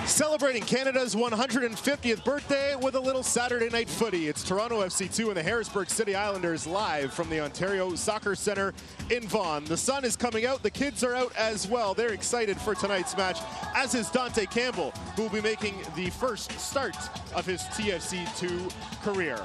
Celebrating Canada's 150th birthday with a little Saturday night footy. It's Toronto FC2 and the Harrisburg City Islanders live from the Ontario Soccer Centre in Vaughan. The sun is coming out. The kids are out as well. They're excited for tonight's match, as is Dante Campbell, who will be making the first start of his TFC2 career.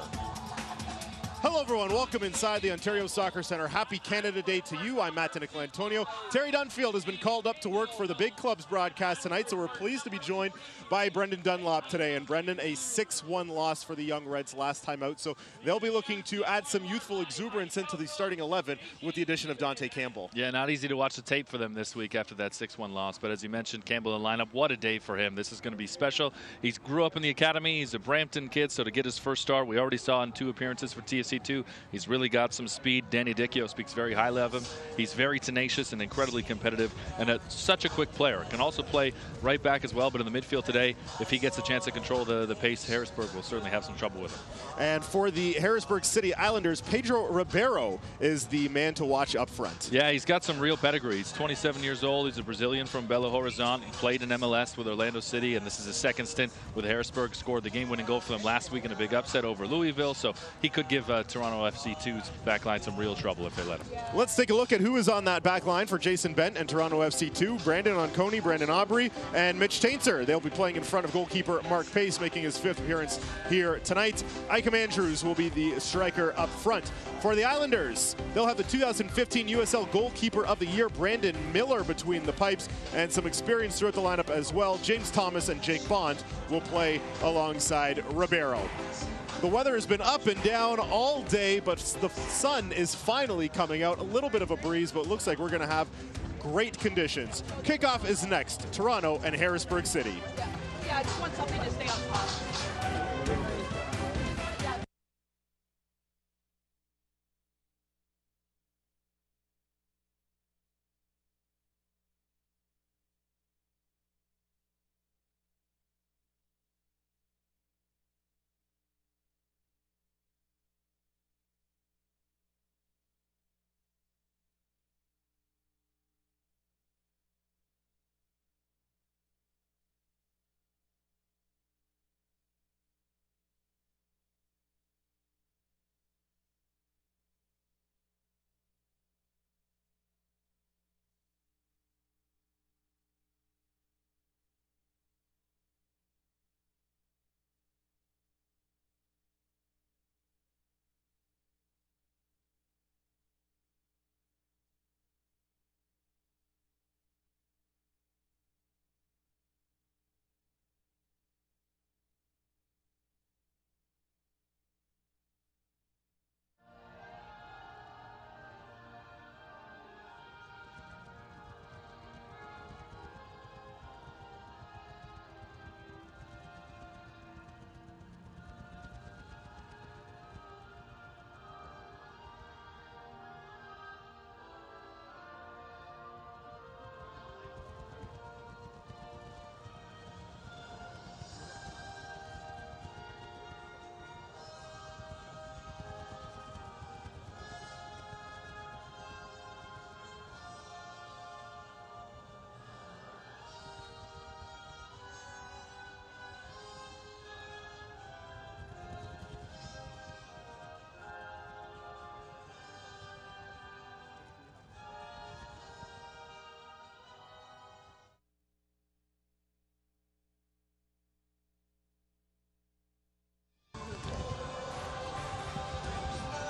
Hello, everyone. Welcome inside the Ontario Soccer Centre. Happy Canada Day to you. I'm Matt Nicolantonio. Terry Dunfield has been called up to work for the Big Clubs broadcast tonight, so we're pleased to be joined by Brendan Dunlop today. And Brendan, a 6-1 loss for the Young Reds last time out, so they'll be looking to add some youthful exuberance into the starting 11 with the addition of Dante Campbell. Yeah, not easy to watch the tape for them this week after that 6-1 loss, but as you mentioned, Campbell in lineup, what a day for him. This is going to be special. He grew up in the academy. He's a Brampton kid, so to get his first start, we already saw in 2 appearances for TFC2. He's really got some speed. Danny Dicchio speaks very highly of him. He's very tenacious and incredibly competitive, and such a quick player. Can also play right back as well, but in the midfield today, if he gets a chance to control the pace, Harrisburg will certainly have some trouble with him. And for the Harrisburg City Islanders, Pedro Ribeiro is the man to watch up front. Yeah, he's got some real pedigree. He's 27 years old. He's a Brazilian from Belo Horizonte. He played in MLS with Orlando City, and this is his second stint with Harrisburg. Scored the game-winning goal for them last week in a big upset over Louisville, so he could give Toronto FC2's back line some real trouble if they let him. Let's take a look at who is on that back line for Jason Bent and Toronto FC2. Brandon Onconi, Brandon Aubry, and Mitch Tainter. They'll be playing in front of goalkeeper Mark Pace, making his 5th appearance here tonight. Ikem Andrews will be the striker up front. For the Islanders, they'll have the 2015 USL Goalkeeper of the Year, Brandon Miller, between the pipes, and some experience throughout the lineup as well. James Thomas and Jake Bond will play alongside Ribeiro. The weather has been up and down all day, but the sun is finally coming out. A little bit of a breeze, but it looks like we're going to have great conditions. Kickoff is next, Toronto and Harrisburg City. Yeah, I just want something to stay on top.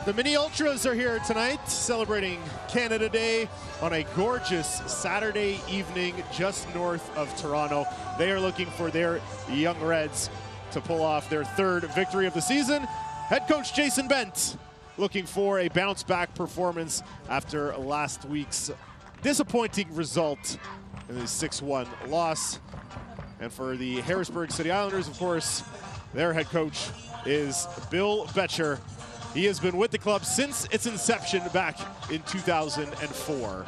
The Mini Ultras are here tonight, celebrating Canada Day on a gorgeous Saturday evening just north of Toronto. They are looking for their young Reds to pull off their 3rd victory of the season. Head coach Jason Bent looking for a bounce-back performance after last week's disappointing result in the 6-1 loss. And for the Harrisburg City Islanders, of course, their head coach is Bill Betcher. He has been with the club since its inception back in 2004.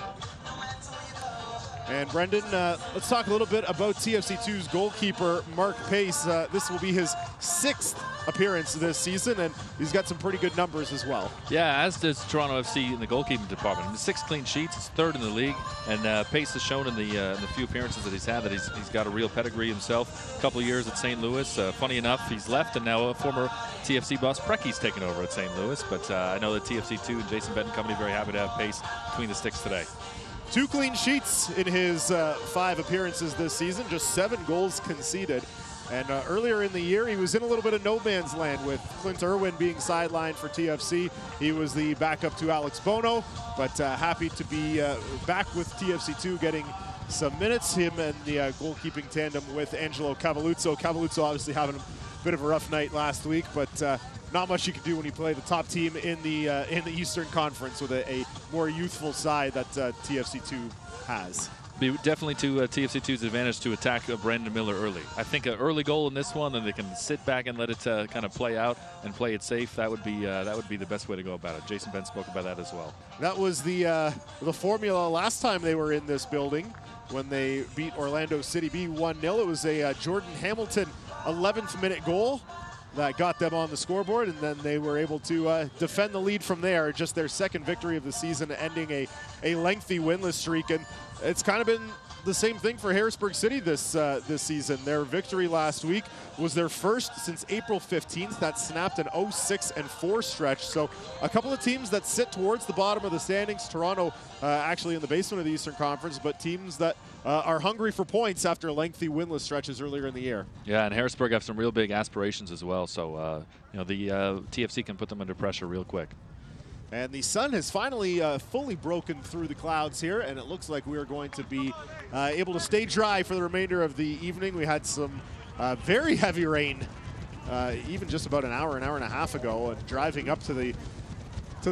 And Brendan, let's talk a little bit about TFC2's goalkeeper, Mark Pace. This will be his 6th appearance this season, and he's got some pretty good numbers as well. Yeah, as does Toronto FC in the goalkeeping department. The 6 clean sheets, he's 3rd in the league, and Pace has shown in the few appearances that he's had that he's got a real pedigree himself. A couple of years at St. Louis. Funny enough, he's left, and now a former TFC boss Precky's taken over at St. Louis. But I know that TFC2 and Jason Bent and company are very happy to have Pace between the sticks today. 2 clean sheets in his 5 appearances this season, just 7 goals conceded. And earlier in the year, he was in a little bit of no man's land with Clint Irwin being sidelined for TFC. He was the backup to Alex Bono, but happy to be back with TFC2, getting some minutes. Him and the goalkeeping tandem with Angelo Cavalluzzo. Cavalluzzo obviously having a bit of a rough night last week, but not much you can do when you play the top team in the Eastern Conference with a more youthful side that TFC2 has. Be definitely to TFC2's advantage to attack Brandon Miller early. I think an early goal in this one, and they can sit back and let it kind of play out and play it safe. That would be the best way to go about it. Jason Bent spoke about that as well. That was the formula last time they were in this building when they beat Orlando City B 1-0. It was a Jordan Hamilton 11th minute goal that got them on the scoreboard, and then they were able to defend the lead from there. Just their 2nd victory of the season, ending a lengthy winless streak. And it's kind of been the same thing for Harrisburg City this season. Their victory last week was their first since April 15th. That snapped an 0-6-4 stretch. So a couple of teams that sit towards the bottom of the standings. Toronto actually in the basement of the Eastern Conference, but teams that are hungry for points after lengthy winless stretches earlier in the year. Yeah, and Harrisburg have some real big aspirations as well. So you know, the TFC can put them under pressure real quick. And the sun has finally fully broken through the clouds here, and it looks like we are going to be able to stay dry for the remainder of the evening. We had some very heavy rain even just about an hour and a half ago. And driving up to the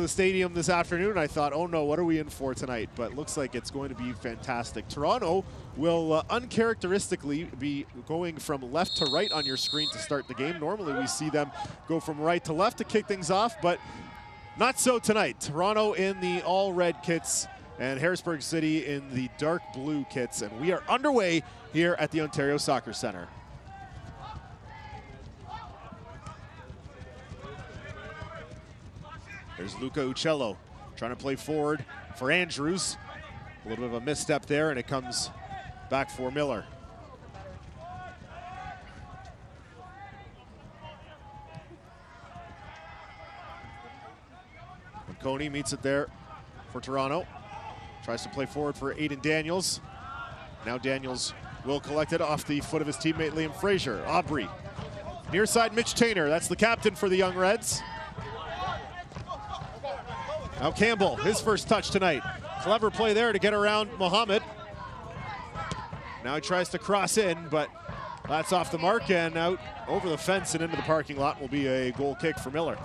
stadium this afternoon, I thought, oh no, what are we in for tonight? But it looks like it's going to be fantastic. Toronto will uncharacteristically be going from left to right on your screen to start the game. Normally we see them go from right to left to kick things off, but not so tonight. Toronto in the all-red kits and Harrisburg City in the dark blue kits. And we are underway here at the Ontario Soccer Centre. There's Luca Uccello trying to play forward for Andrews. A little bit of a misstep there, and it comes back for Miller. Coney meets it there for Toronto. Tries to play forward for Aiden Daniels. Now Daniels will collect it off the foot of his teammate Liam Fraser. Aubry. Near side Mitch Tainer. That's the captain for the Young Reds. Now Campbell, his first touch tonight. Clever play there to get around Mohammed. Now he tries to cross in, but that's off the mark and out over the fence and into the parking lot will be a goal kick for Miller.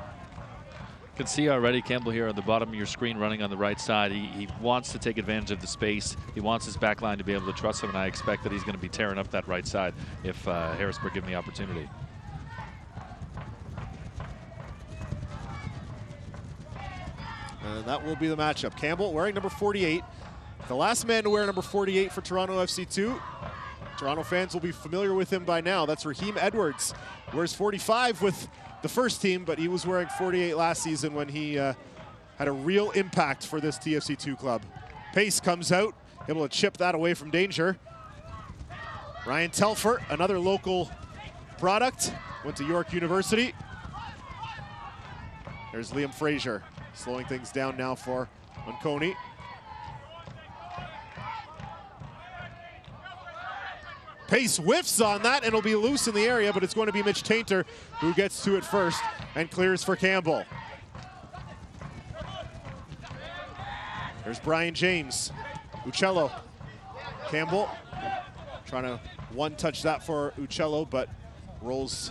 You can see already Campbell here on the bottom of your screen running on the right side. He wants to take advantage of the space. He wants his back line to be able to trust him, and I expect that he's going to be tearing up that right side if Harrisburg give him the opportunity. And that will be the matchup. Campbell wearing number 48. The last man to wear number 48 for Toronto FC2. Toronto fans will be familiar with him by now. That's Raheem Edwards. Wears 45 with the first team, but he was wearing 48 last season when he had a real impact for this TFC2 club. Pace comes out, able to chip that away from danger. Ryan Telfer, another local product, went to York University. There's Liam Fraser, slowing things down now for Monconi. Pace whiffs on that, and it'll be loose in the area, but it's going to be Mitch Tainter who gets to it first and clears for Campbell. There's Brian James. Uccello. Campbell trying to one-touch that for Uccello, but rolls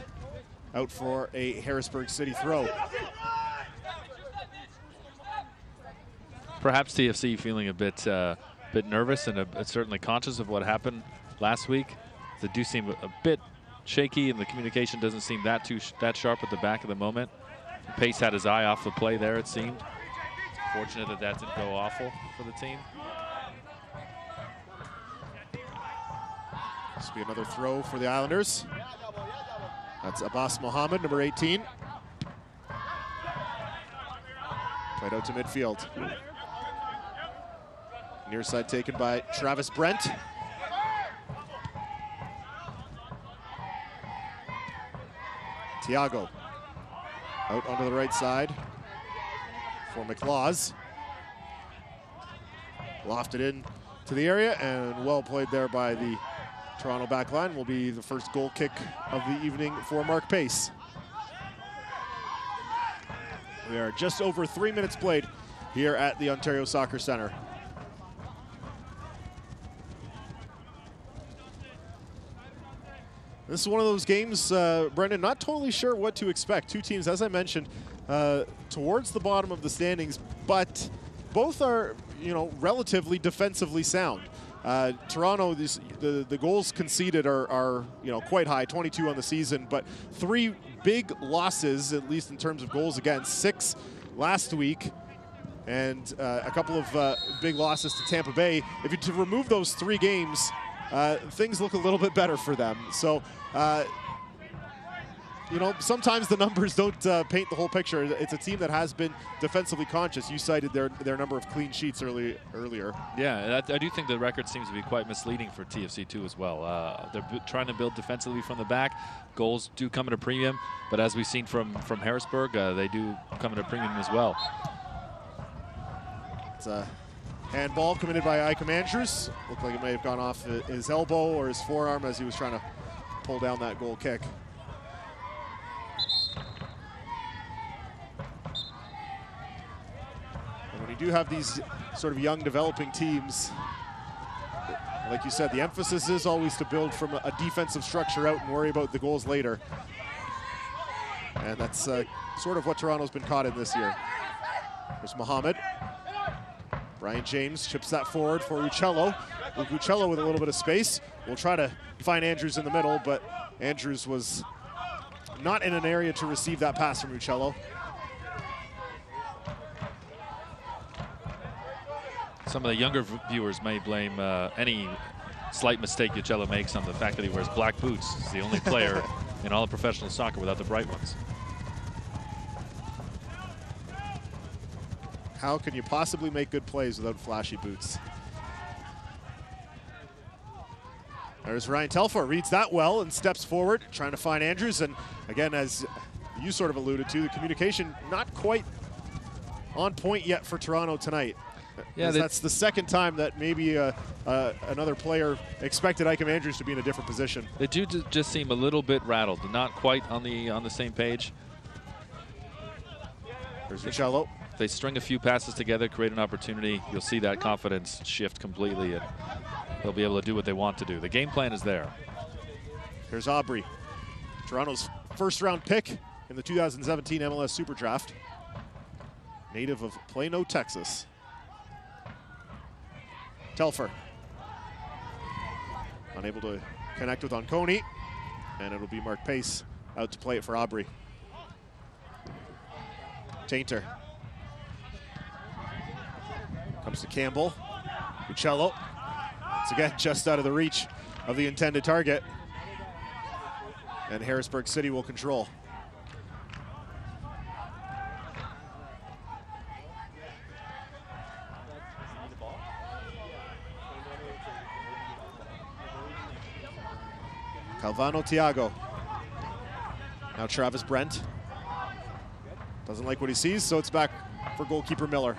out for a Harrisburg City throw. Perhaps TFC feeling a bit nervous and certainly conscious of what happened last week. They do seem a bit shaky, and the communication doesn't seem that sharp at the back of the moment. Pace had his eye off the play there, it seemed. Fortunate that that didn't go awful for the team. This will be another throw for the Islanders. That's Abbas Mohammed, number 18. Played out to midfield. Near side taken by Travis Brent. Thiago out onto the right side for McLaws. Lofted in to the area, and well played there by the Toronto back line. Will be the first goal kick of the evening for Mark Pace. We are just over 3 minutes played here at the Ontario Soccer Centre. This is one of those games, Brendan, not totally sure what to expect. Two teams, as I mentioned, towards the bottom of the standings, but both are, you know, relatively defensively sound. Toronto, the goals conceded are you know, quite high, 22 on the season, but 3 big losses, at least in terms of goals against, 6 last week, and a couple of big losses to Tampa Bay. If you remove those 3 games, things look a little bit better for them. So you know, sometimes the numbers don't paint the whole picture. It's a team that has been defensively conscious. You cited their number of clean sheets earlier. Yeah, I do think the record seems to be quite misleading for TFC2 as well. They're trying to build defensively from the back. Goals do come at a premium, but as we've seen from Harrisburg, they do come at a premium as well. It's a handball committed by Icam Andrews. Looked like it may have gone off his elbow or his forearm as he was trying to pull down that goal kick. And when you do have these sort of young developing teams, like you said, the emphasis is always to build from a defensive structure out and worry about the goals later. And that's sort of what Toronto's been caught in this year. There's Mohammed. Brian James chips that forward for Uccello. Uccello with a little bit of space. We'll try to find Andrews in the middle, but Andrews was not in an area to receive that pass from Uccello. Some of the younger viewers may blame any slight mistake Uccello makes on the fact that he wears black boots. He's the only player in all of professional soccer without the bright ones. How can you possibly make good plays without flashy boots? There's Ryan Telfer, reads that well and steps forward, trying to find Andrews. And again, as you sort of alluded to, the communication not quite on point yet for Toronto tonight. Yeah, that's the second time that maybe another player expected Icam Andrews to be in a different position. They do just seem a little bit rattled, not quite on the same page. There's Uccello. If they string a few passes together, create an opportunity, you'll see that confidence shift completely, and they'll be able to do what they want to do. The game plan is there. Here's Aubrey, Toronto's first-round pick in the 2017 MLS Super Draft, native of Plano, Texas. Telfer, unable to connect with Onconi, and it'll be Mark Pace out to play it for Aubrey. Tainter. Comes to Campbell. Uccello. Once again, just out of the reach of the intended target. And Harrisburg City will control. Calvano Thiago. Now Travis Brent. Doesn't like what he sees, so it's back for goalkeeper Miller.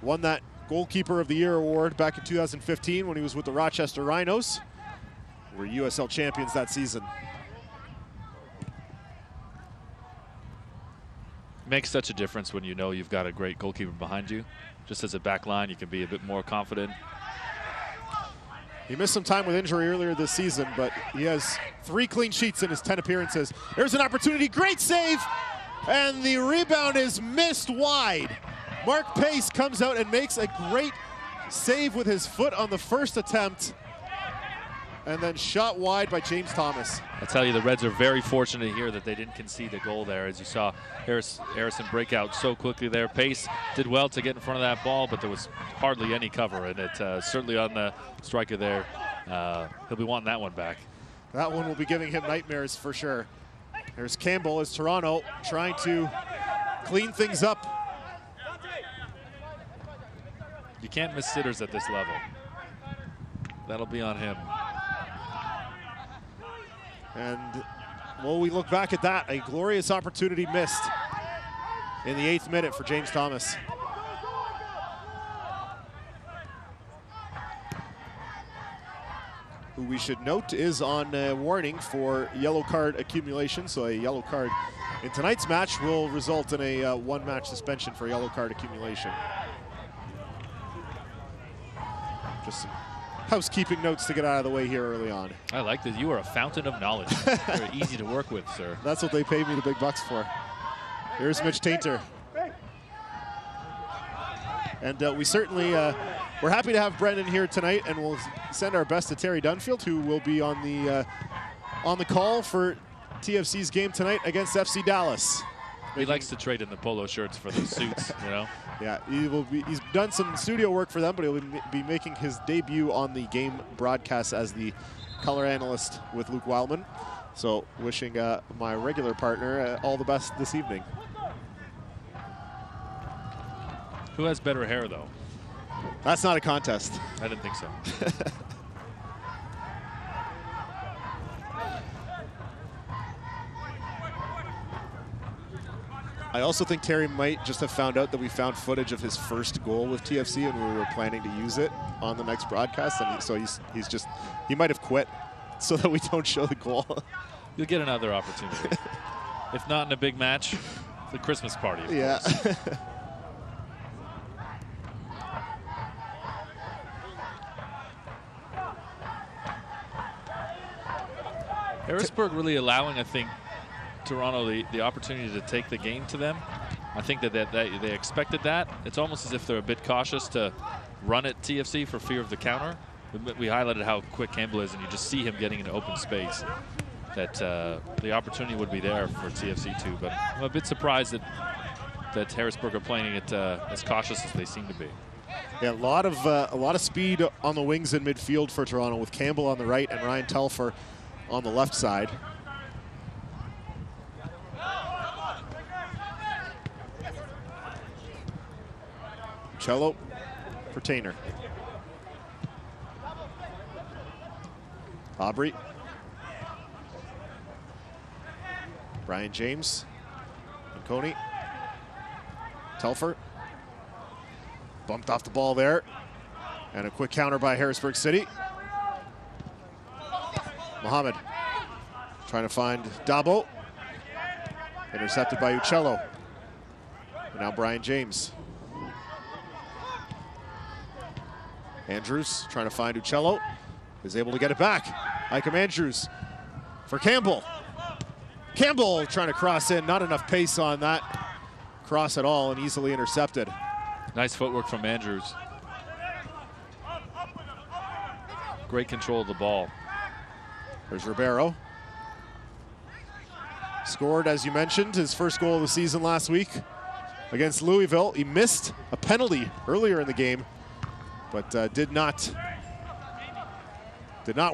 Won that Goalkeeper of the Year award back in 2015 when he was with the Rochester Rhinos. Were USL champions that season. Makes such a difference when you know you've got a great goalkeeper behind you. Just as a back line, you can be a bit more confident. He missed some time with injury earlier this season, but he has 3 clean sheets in his 10 appearances. There's an opportunity, great save, and the rebound is missed wide. Mark Pace comes out and makes a great save with his foot on the first attempt, and then shot wide by James Thomas. I tell you, the Reds are very fortunate here that they didn't concede a goal there. As you saw Harrison break out so quickly there. Pace did well to get in front of that ball, but there was hardly any cover, and it certainly on the striker there, he'll be wanting that one back. That one will be giving him nightmares for sure. There's Campbell as Toronto trying to clean things up. You can't miss sitters at this level. That'll be on him. And well, we look back at that, a glorious opportunity missed in the 8th minute for James Thomas. Who we should note is on warning for yellow card accumulation. So a yellow card in tonight's match will result in a 1-match suspension for yellow card accumulation. Just some housekeeping notes to get out of the way here early on. I like that. You are a fountain of knowledge. Very easy to work with, sir. That's what they paid me the big bucks for. Here's Mitch Tainter. And we certainly, we're happy to have Brendan here tonight, and we'll send our best to Terry Dunfield, who will be on the call for TFC's game tonight against FC Dallas. He likes to trade in the polo shirts for the suits, you know? Yeah, he's done some studio work for them, but he'll be making his debut on the game broadcast as the color analyst with Luke Wildman. So wishing my regular partner all the best this evening. Who has better hair, though? That's not a contest. I didn't think so. I also think Terry might just have found out that we found footage of his first goal with TFC and we were planning to use it on the next broadcast. And so he might have quit so that we don't show the goal. You'll get another opportunity. If not in a big match, the Christmas party, of course. Harrisburg really allowing, I think, Toronto the opportunity to take the game to them. I think that they expected that. It's almost as if they're a bit cautious to run at TFC for fear of the counter. We highlighted how quick Campbell is, and you just see him getting into open space. That the opportunity would be there for TFC too. But I'm a bit surprised that Harrisburg are playing it as cautious as they seem to be. Yeah, a lot of speed on the wings in midfield for Toronto, with Campbell on the right and Ryan Telfer on the left side. Cello for Tainer. Aubrey. Brian James. Coney. Telfer. Bumped off the ball there. And a quick counter by Harrisburg City. Mohammed trying to find Dabo. Intercepted by Uccello. And now Brian James. Andrews trying to find Uccello. Is able to get it back. Icam Andrews for Campbell. Campbell trying to cross in. Not enough pace on that cross at all, and easily intercepted. Nice footwork from Andrews. Great control of the ball. There's Ribeiro. Scored, as you mentioned, his first goal of the season last week against Louisville. He missed a penalty earlier in the game, but did not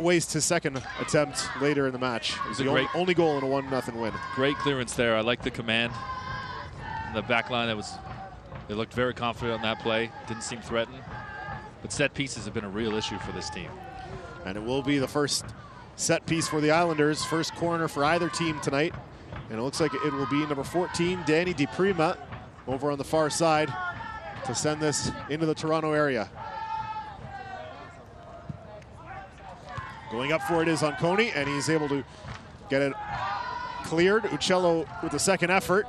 waste his second attempt later in the match. It was the only goal in a 1-0 win. Great clearance there. I like the command. In the back line, they looked very confident on that play. Didn't seem threatened. But set pieces have been a real issue for this team. And it will be the first set piece for the Islanders. First corner for either team tonight. And it looks like it will be number 14, Danny DiPrima, over on the far side to send this into the Toronto area. Going up for it is Coney, and he's able to get it cleared. Uccello with the second effort.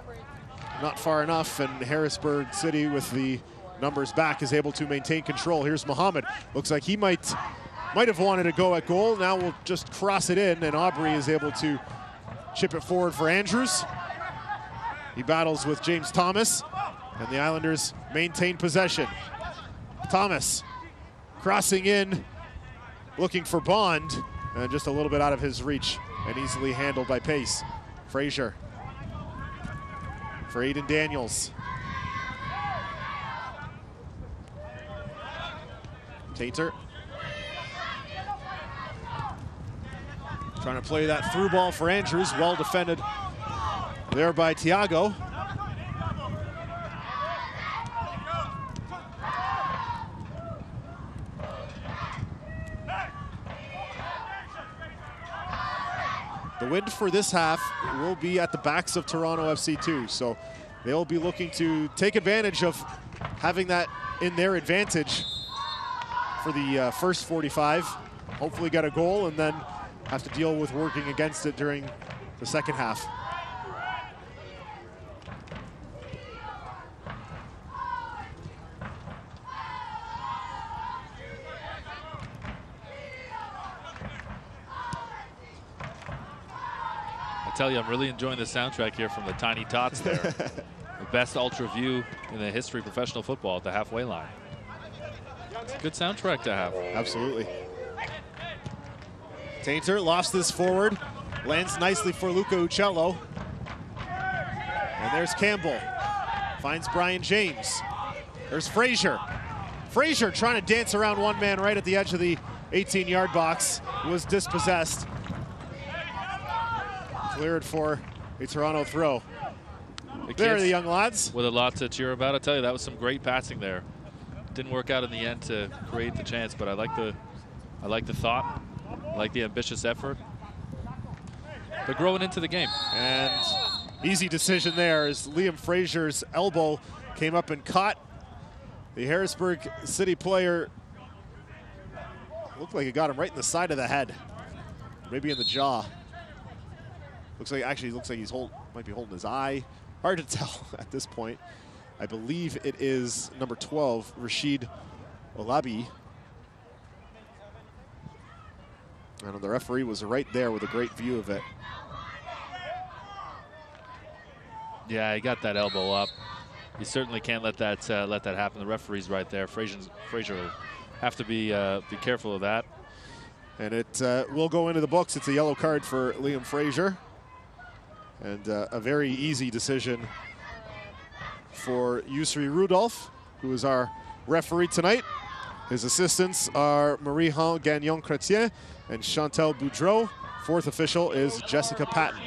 Not far enough, and Harrisburg City with the numbers back is able to maintain control. Here's Mohammed. Looks like he might have wanted to go at goal. Now we'll just cross it in, and Aubrey is able to chip it forward for Andrews. He battles with James Thomas, and the Islanders maintain possession. Thomas crossing in, looking for Bond, and just a little bit out of his reach, and easily handled by pace. Frazier for Aiden Daniels. Tainter trying to play that through ball for Andrews. Well defended there by Thiago. The wind for this half will be at the backs of Toronto FC too, so they'll be looking to take advantage of having that in their advantage for the first 45. Hopefully get a goal and then have to deal with working against it during the second half. I tell you, I'm really enjoying the soundtrack here from the Tiny Tots there. The best ultra view in the history of professional football at the halfway line. It's a good soundtrack to have. Absolutely. Tainter lost this forward. Lands nicely for Luca Uccello. And there's Campbell. Finds Brian James. There's Frazier. Frazier trying to dance around one man right at the edge of the 18-yard box. Was dispossessed. cleared for a Toronto throw. There are the young lads. With a lot to cheer about. I tell you, that was some great passing there. Didn't work out in the end to create the chance, but I like the thought. I like the ambitious effort. They're growing into the game. And easy decision there as Liam Fraser's elbow came up and caught the Harrisburg City player. Looked like it got him right in the side of the head, maybe in the jaw. Looks like he's might be holding his eye. Hard to tell at this point. I believe it is number 12, Rashid Olabi. And the referee was right there with a great view of it. Yeah, he got that elbow up. You certainly can't let that happen. The referee's right there. Fraser will have to be careful of that. And it will go into the books. It's a yellow card for Liam Fraser. And a very easy decision for Yusri Rudolph, who is our referee tonight. His assistants are Marie-Han Gagnon-Chrétien and Chantal Boudreau. Fourth official is Jessica Patton.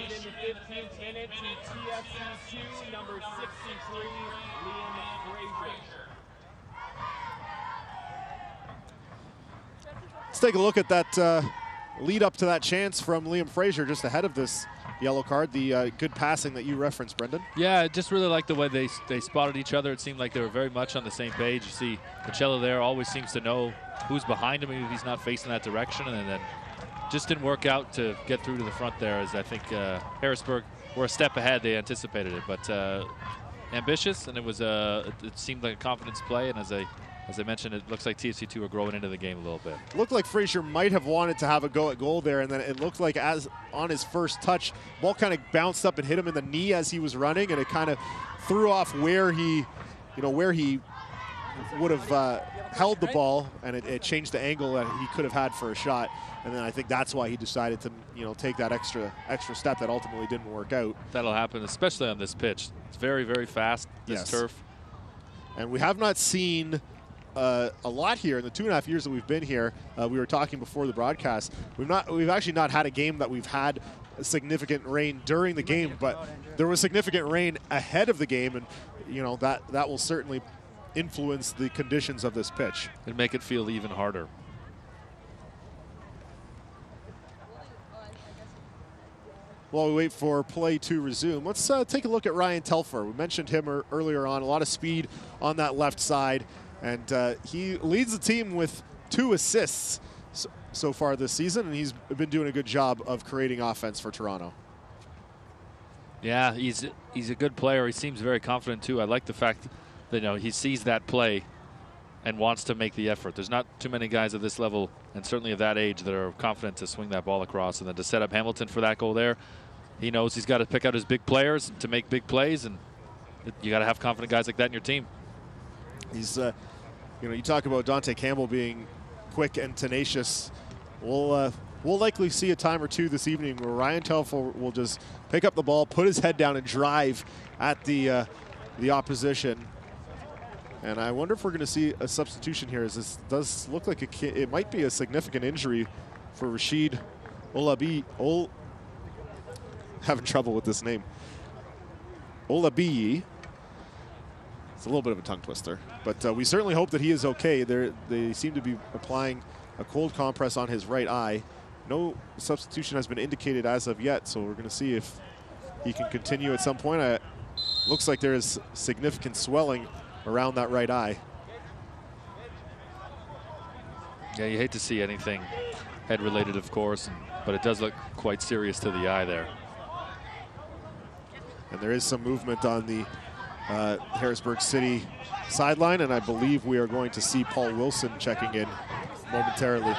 Let's take a look at that lead up to that chance from Liam Fraser just ahead of this yellow card, the good passing that you referenced, Brendan. Yeah, I just really like the way they spotted each other. It seemed like they were very much on the same page. You see Coachella there always seems to know who's behind him if he's not facing that direction, and then just didn't work out to get through to the front there, as I think Harrisburg were a step ahead. They anticipated it, but ambitious, and it seemed like a confidence play, and as I mentioned, it looks like TFC2 are growing into the game a little bit. It looked like Fraser might have wanted to have a go at goal there, and then it looked like as on his first touch, ball kind of bounced up and hit him in the knee as he was running, and it kind of threw off where he would have held the ball, and it changed the angle that he could have had for a shot. And then I think that's why he decided to take that extra step that ultimately didn't work out. That'll happen, especially on this pitch. It's very, very fast, this turf. And we have not seen a lot here in the 2.5 years that we've been here. We were talking before the broadcast. We've actually not had a game that we've had significant rain during the game, but there was significant rain ahead of the game, and that will certainly influence the conditions of this pitch and make it feel even harder. While we wait for play to resume, let's take a look at Ryan Telfer. We mentioned him earlier on. A lot of speed on that left side. And he leads the team with 2 assists so far this season, and he's been doing a good job of creating offense for Toronto. Yeah, he's a good player. He seems very confident too. I like the fact that he sees that play and wants to make the effort. There's not too many guys at this level, and certainly of that age, that are confident to swing that ball across, and then to set up Hamilton for that goal there. He knows he's got to pick out his big players to make big plays, and you got to have confident guys like that in your team. He's you talk about Dante Campbell being quick and tenacious. We'll likely see a time or two this evening where Ryan Telfer will just pick up the ball, put his head down, and drive at the opposition. And I wonder if we're going to see a substitution here, as this does look like it might be a significant injury for Rashid Olabi. Having trouble with this name. Olabi. It's a little bit of a tongue twister, but we certainly hope that he is okay. They seem to be applying a cold compress on his right eye. No substitution has been indicated as of yet, so we're going to see if he can continue at some point. Looks like there is significant swelling around that right eye. Yeah, you hate to see anything head-related, of course, but it does look quite serious to the eye there. And there is some movement on the Harrisburg City sideline, and I believe we are going to see Paul Wilson checking in momentarily.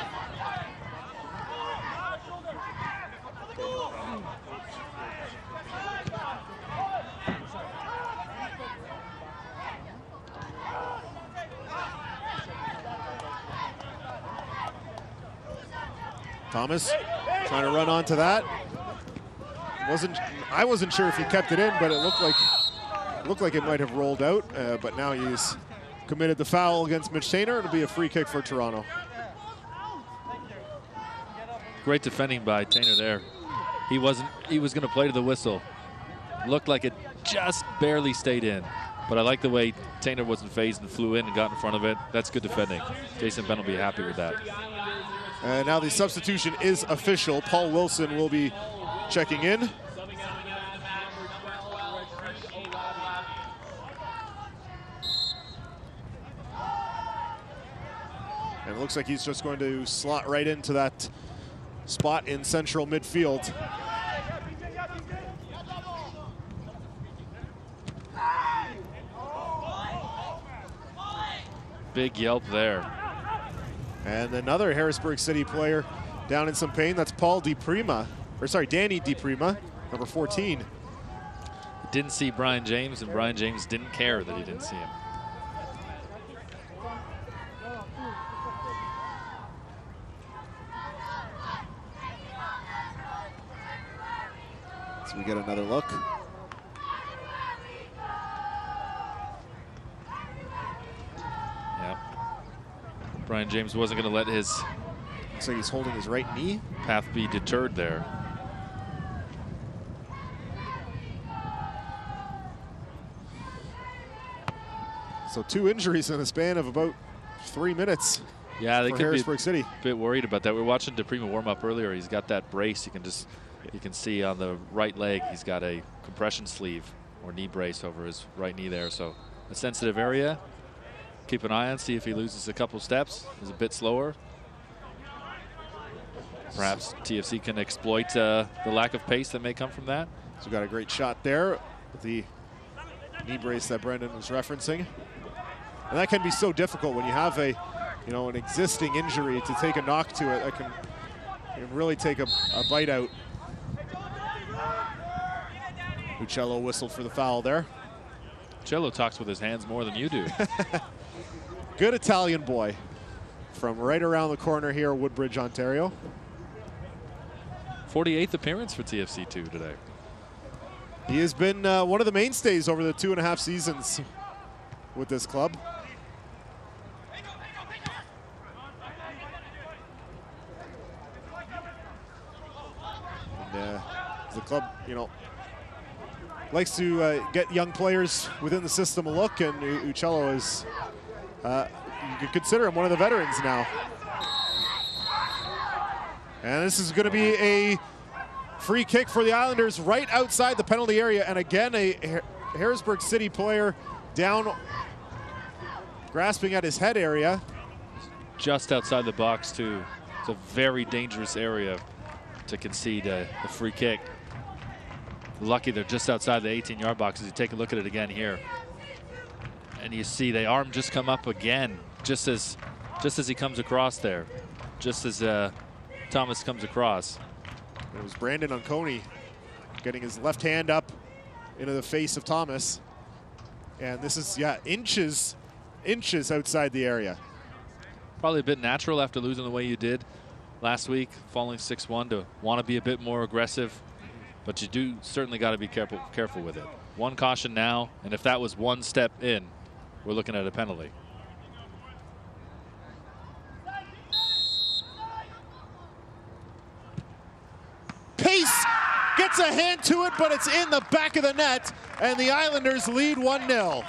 Thomas trying to run onto that. I wasn't sure if he kept it in, but it looked like it might have rolled out. But now he's committed the foul against Mitch Tainer. It'll be a free kick for Toronto. Great defending by Tainer there. He was going to play to the whistle. Looked like it just barely stayed in. But I like the way Tainer wasn't phased and flew in and got in front of it. That's good defending. Jason Penn will be happy with that. And now the substitution is official. Paul Wilson will be checking in. And it looks like he's just going to slot right into that spot in central midfield. Big yelp there. And another Harrisburg City player down in some pain. That's Paul DiPrima, or sorry, Danny DiPrima, number 14. Didn't see Brian James, and Brian James didn't care that he didn't see him. So we get another look. Yep. Brian James wasn't going to let his... Looks like he's holding his right knee. ...path be deterred there. So 2 injuries in the span of about 3 minutes. Yeah, they could Harrisburg be City. a bit worried about that. We were watching DiPrima warm up earlier. He's got that brace. You can see on the right leg he's got a compression sleeve or knee brace over his right knee there. So a sensitive area. Keep an eye on, see if he loses a couple steps. He's a bit slower. Perhaps TFC can exploit the lack of pace that may come from that. So got a great shot there with the knee brace that Brendan was referencing. And that can be so difficult when you have an existing injury, to take a knock to it. That can really take a bite out. Uccello whistled for the foul there. Uccello talks with his hands more than you do. Good Italian boy from right around the corner here, Woodbridge, Ontario. 48th appearance for TFC2 today. He has been one of the mainstays over the 2.5 seasons with this club. And the club, likes to get young players within the system a look, and Uccello is, you could consider him one of the veterans now. And this is going to be a free kick for the Islanders right outside the penalty area. And again, a Harrisburg City player down, grasping at his head area. Just outside the box, too. It's a very dangerous area to concede a free kick. Lucky they're just outside the 18-yard box. As you take a look at it again here, and you see the arm just come up again, just as he comes across there, just as Thomas comes across. It was Brandon Onconi getting his left hand up into the face of Thomas, and this is inches outside the area. Probably a bit natural after losing the way you did last week, falling 6-1, to want to be a bit more aggressive. But you do certainly got to be careful with it. One caution now, and if that was one step in, we're looking at a penalty. Pace gets a hand to it, but it's in the back of the net, and the Islanders lead 1-0.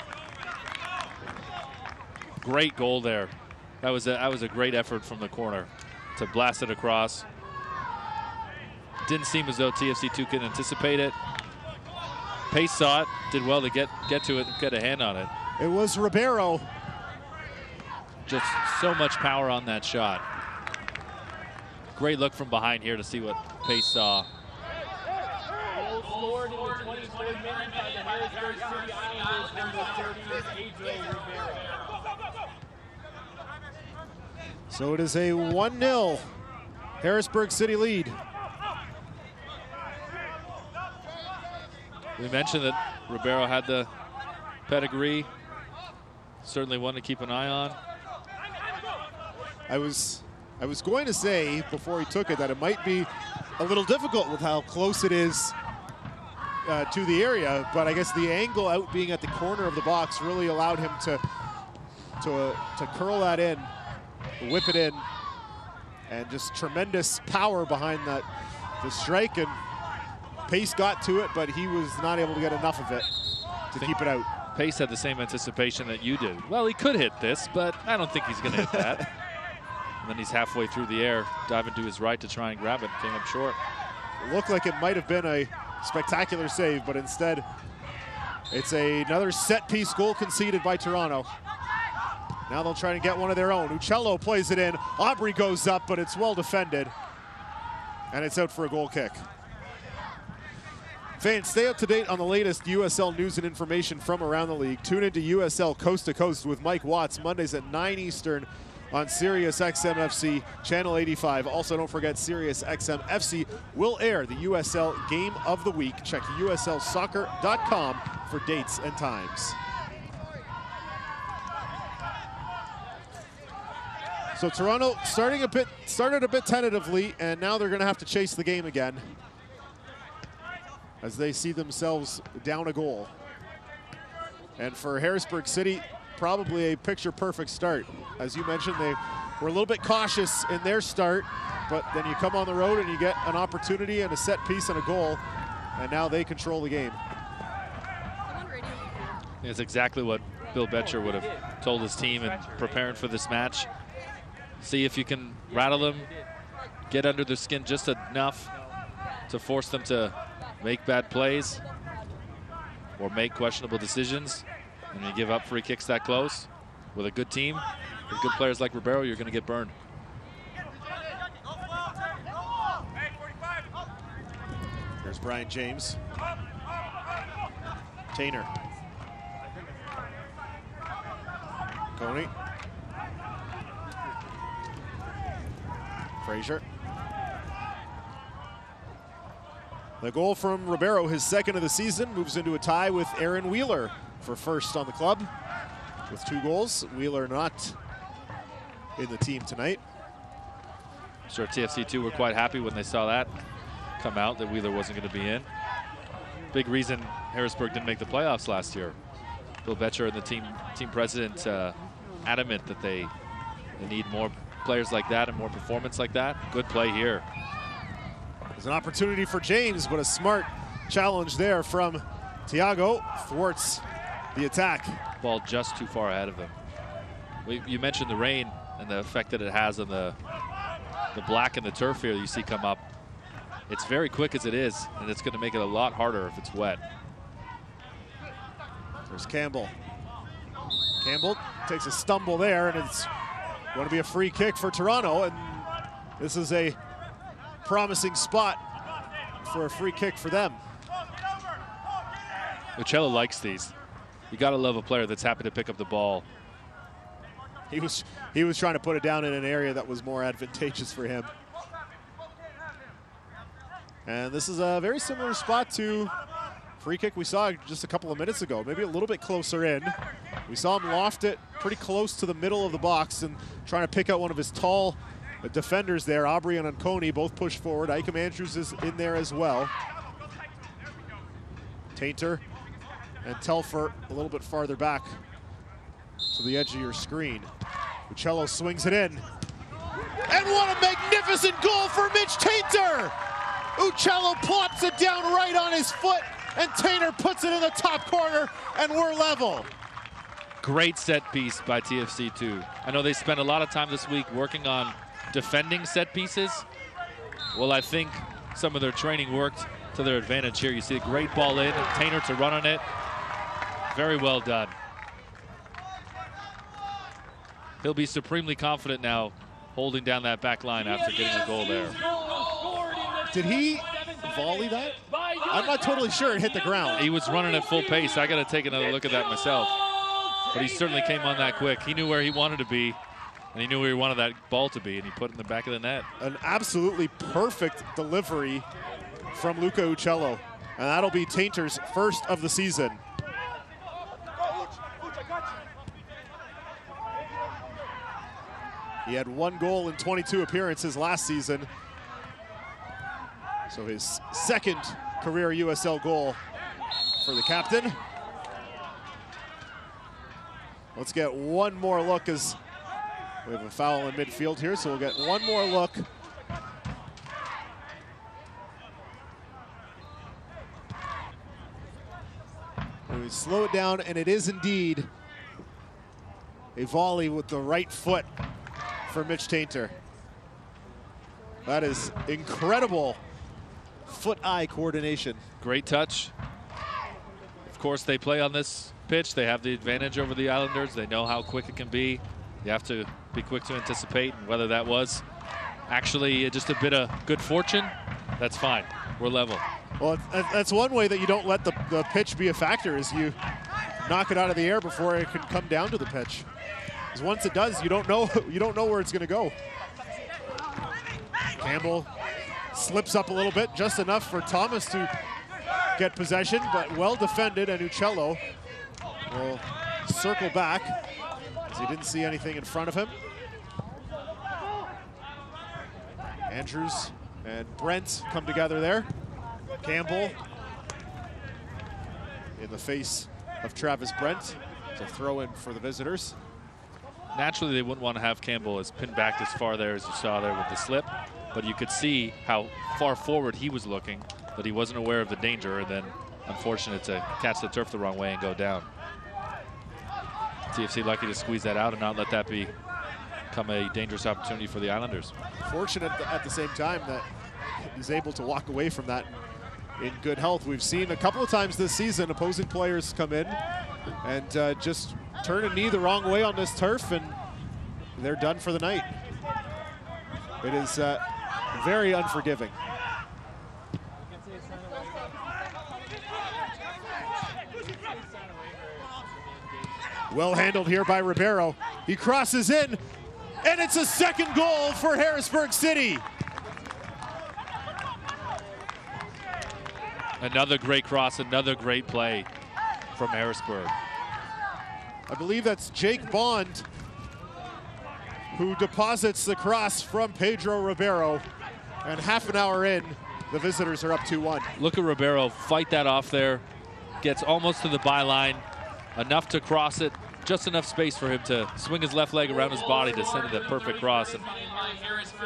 Great goal there. That was a great effort from the corner to blast it across. Didn't seem as though TFC2 could anticipate it. Pace saw it, did well to get to it and get a hand on it. It was Ribeiro. Just so much power on that shot. Great look from behind here to see what Pace saw. So it is a 1-0 Harrisburg City lead. We mentioned that Ribeiro had the pedigree. Certainly one to keep an eye on. I was going to say before he took it that it might be a little difficult with how close it is to the area, but I guess the angle out being at the corner of the box really allowed him to curl that in, whip it in, and just tremendous power behind the strike, and Pace got to it, but he was not able to get enough of it to keep it out. Pace had the same anticipation that you did. Well, he could hit this, but I don't think he's going to hit that. And then he's halfway through the air, diving to his right to try and grab it. Came up short. It looked like it might have been a spectacular save, but instead it's another set-piece goal conceded by Toronto. Now they'll try to get one of their own. Uccello plays it in. Aubrey goes up, but it's well defended. And it's out for a goal kick. Fans, stay up to date on the latest USL news and information from around the league. Tune into USL Coast to Coast with Mike Watts, Mondays at 9 Eastern on Sirius XM FC, Channel 85. Also, don't forget Sirius XM FC will air the USL Game of the Week. Check uslsoccer.com for dates and times. So Toronto started a bit tentatively, and now they're going to have to chase the game again as they see themselves down a goal. And for Harrisburg City, probably a picture-perfect start. As you mentioned, they were a little bit cautious in their start, but then you come on the road and you get an opportunity and a set piece and a goal, and now they control the game. It's exactly what Bill Betcher would have told his team in preparing for this match. See if you can rattle them, get under their skin just enough to force them to make bad plays or make questionable decisions. And when you give up free kicks that close with a good team, with good players like Ribeiro, you're going to get burned. Here's Brian James. Tainer. Coney. Frazier. The goal from Ribeiro, his second of the season, moves into a tie with Aaron Wheeler for first on the club with 2 goals. Wheeler not in the team tonight. I'm sure TFC2 were quite happy when they saw that come out, that Wheeler wasn't going to be in. Big reason Harrisburg didn't make the playoffs last year. Bill Betcher and the team president adamant that they need more players like that and more performance like that. Good play here. There's an opportunity for James, but a smart challenge there from Thiago thwarts the attack. Ball just too far ahead of him. You mentioned the rain and the effect that it has on the black and the turf here you see come up. It's very quick as it is, and it's going to make it a lot harder if it's wet. There's Campbell. Campbell takes a stumble there, and it's going to be a free kick for Toronto, and this is a promising spot for a free kick for them. Uccello likes these. You got to love a player that's happy to pick up the ball. He was trying to put it down in an area that was more advantageous for him. And this is a very similar spot to free kick we saw just a couple of minutes ago, maybe a little bit closer in. We saw him loft it pretty close to the middle of the box and trying to pick out one of his tall defenders there. Aubrey and Anconi both push forward. Ikem Andrews is in there as well. Tainter and Telfer a little bit farther back to the edge of your screen. Uccello swings it in. And what a magnificent goal for Mitch Tainter! Uccello plops it down right on his foot, and Tainter puts it in the top corner, and we're level. Great set piece by TFC2. I know they spent a lot of time this week working on defending set pieces. Well, I think some of their training worked to their advantage here. You see a great ball in, and Tainter to run on it. Very well done. He'll be supremely confident now holding down that back line after getting a goal there. Did he volley that? I'm not totally sure it hit the ground. He was running at full pace. I got to take another look at that myself. But he certainly came on that quick. He knew where he wanted to be, and he knew where he wanted that ball to be, and he put it in the back of the net. An absolutely perfect delivery from Luca Uccello, and that'll be Tainter's first of the season. He had 1 goal in 22 appearances last season. So his second career USL goal for the captain. Let's get one more look as we have a foul in midfield here, so we'll get one more look. slow it down, and it is indeed a volley with the right foot for Mitch Tainter. That is incredible foot-eye coordination. Great touch. Of course, they play on this pitch. They have the advantage over the Islanders. They know how quick it can be. You have to be quick to anticipate, and whether that was actually just a bit of good fortune, that's fine. We're level. Well, that's one way that you don't let the pitch be a factor, is you knock it out of the air before it can come down to the pitch. Because once it does, you don't know where it's going to go. Campbell slips up a little bit, just enough for Thomas to get possession, but well defended, and Uccello will circle back as he didn't see anything in front of him. Andrews and Brent come together there. Campbell in the face of Travis Brent. It's a throw in for the visitors. Naturally, they wouldn't want to have Campbell as pinned back as far there as you saw there with the slip, but you could see how far forward he was looking, that he wasn't aware of the danger, and then unfortunate to catch the turf the wrong way and go down. TFC lucky to squeeze that out and not let that become a dangerous opportunity for the Islanders. Fortunate at the same time that he's able to walk away from that in good health. We've seen a couple of times this season opposing players come in and just turn a knee the wrong way on this turf, and they're done for the night. It is very unforgiving. Well handled here by Ribeiro. He crosses in, and it's a second goal for Harrisburg City. Another great cross, another great play from Harrisburg. I believe that's Jake Bond who deposits the cross from Pedro Ribeiro. And half an hour in, the visitors are up 2-1. Look at Ribeiro fight that off there. Gets almost to the byline. Enough to cross it. Just enough space for him to swing his left leg around his body to send it a perfect cross and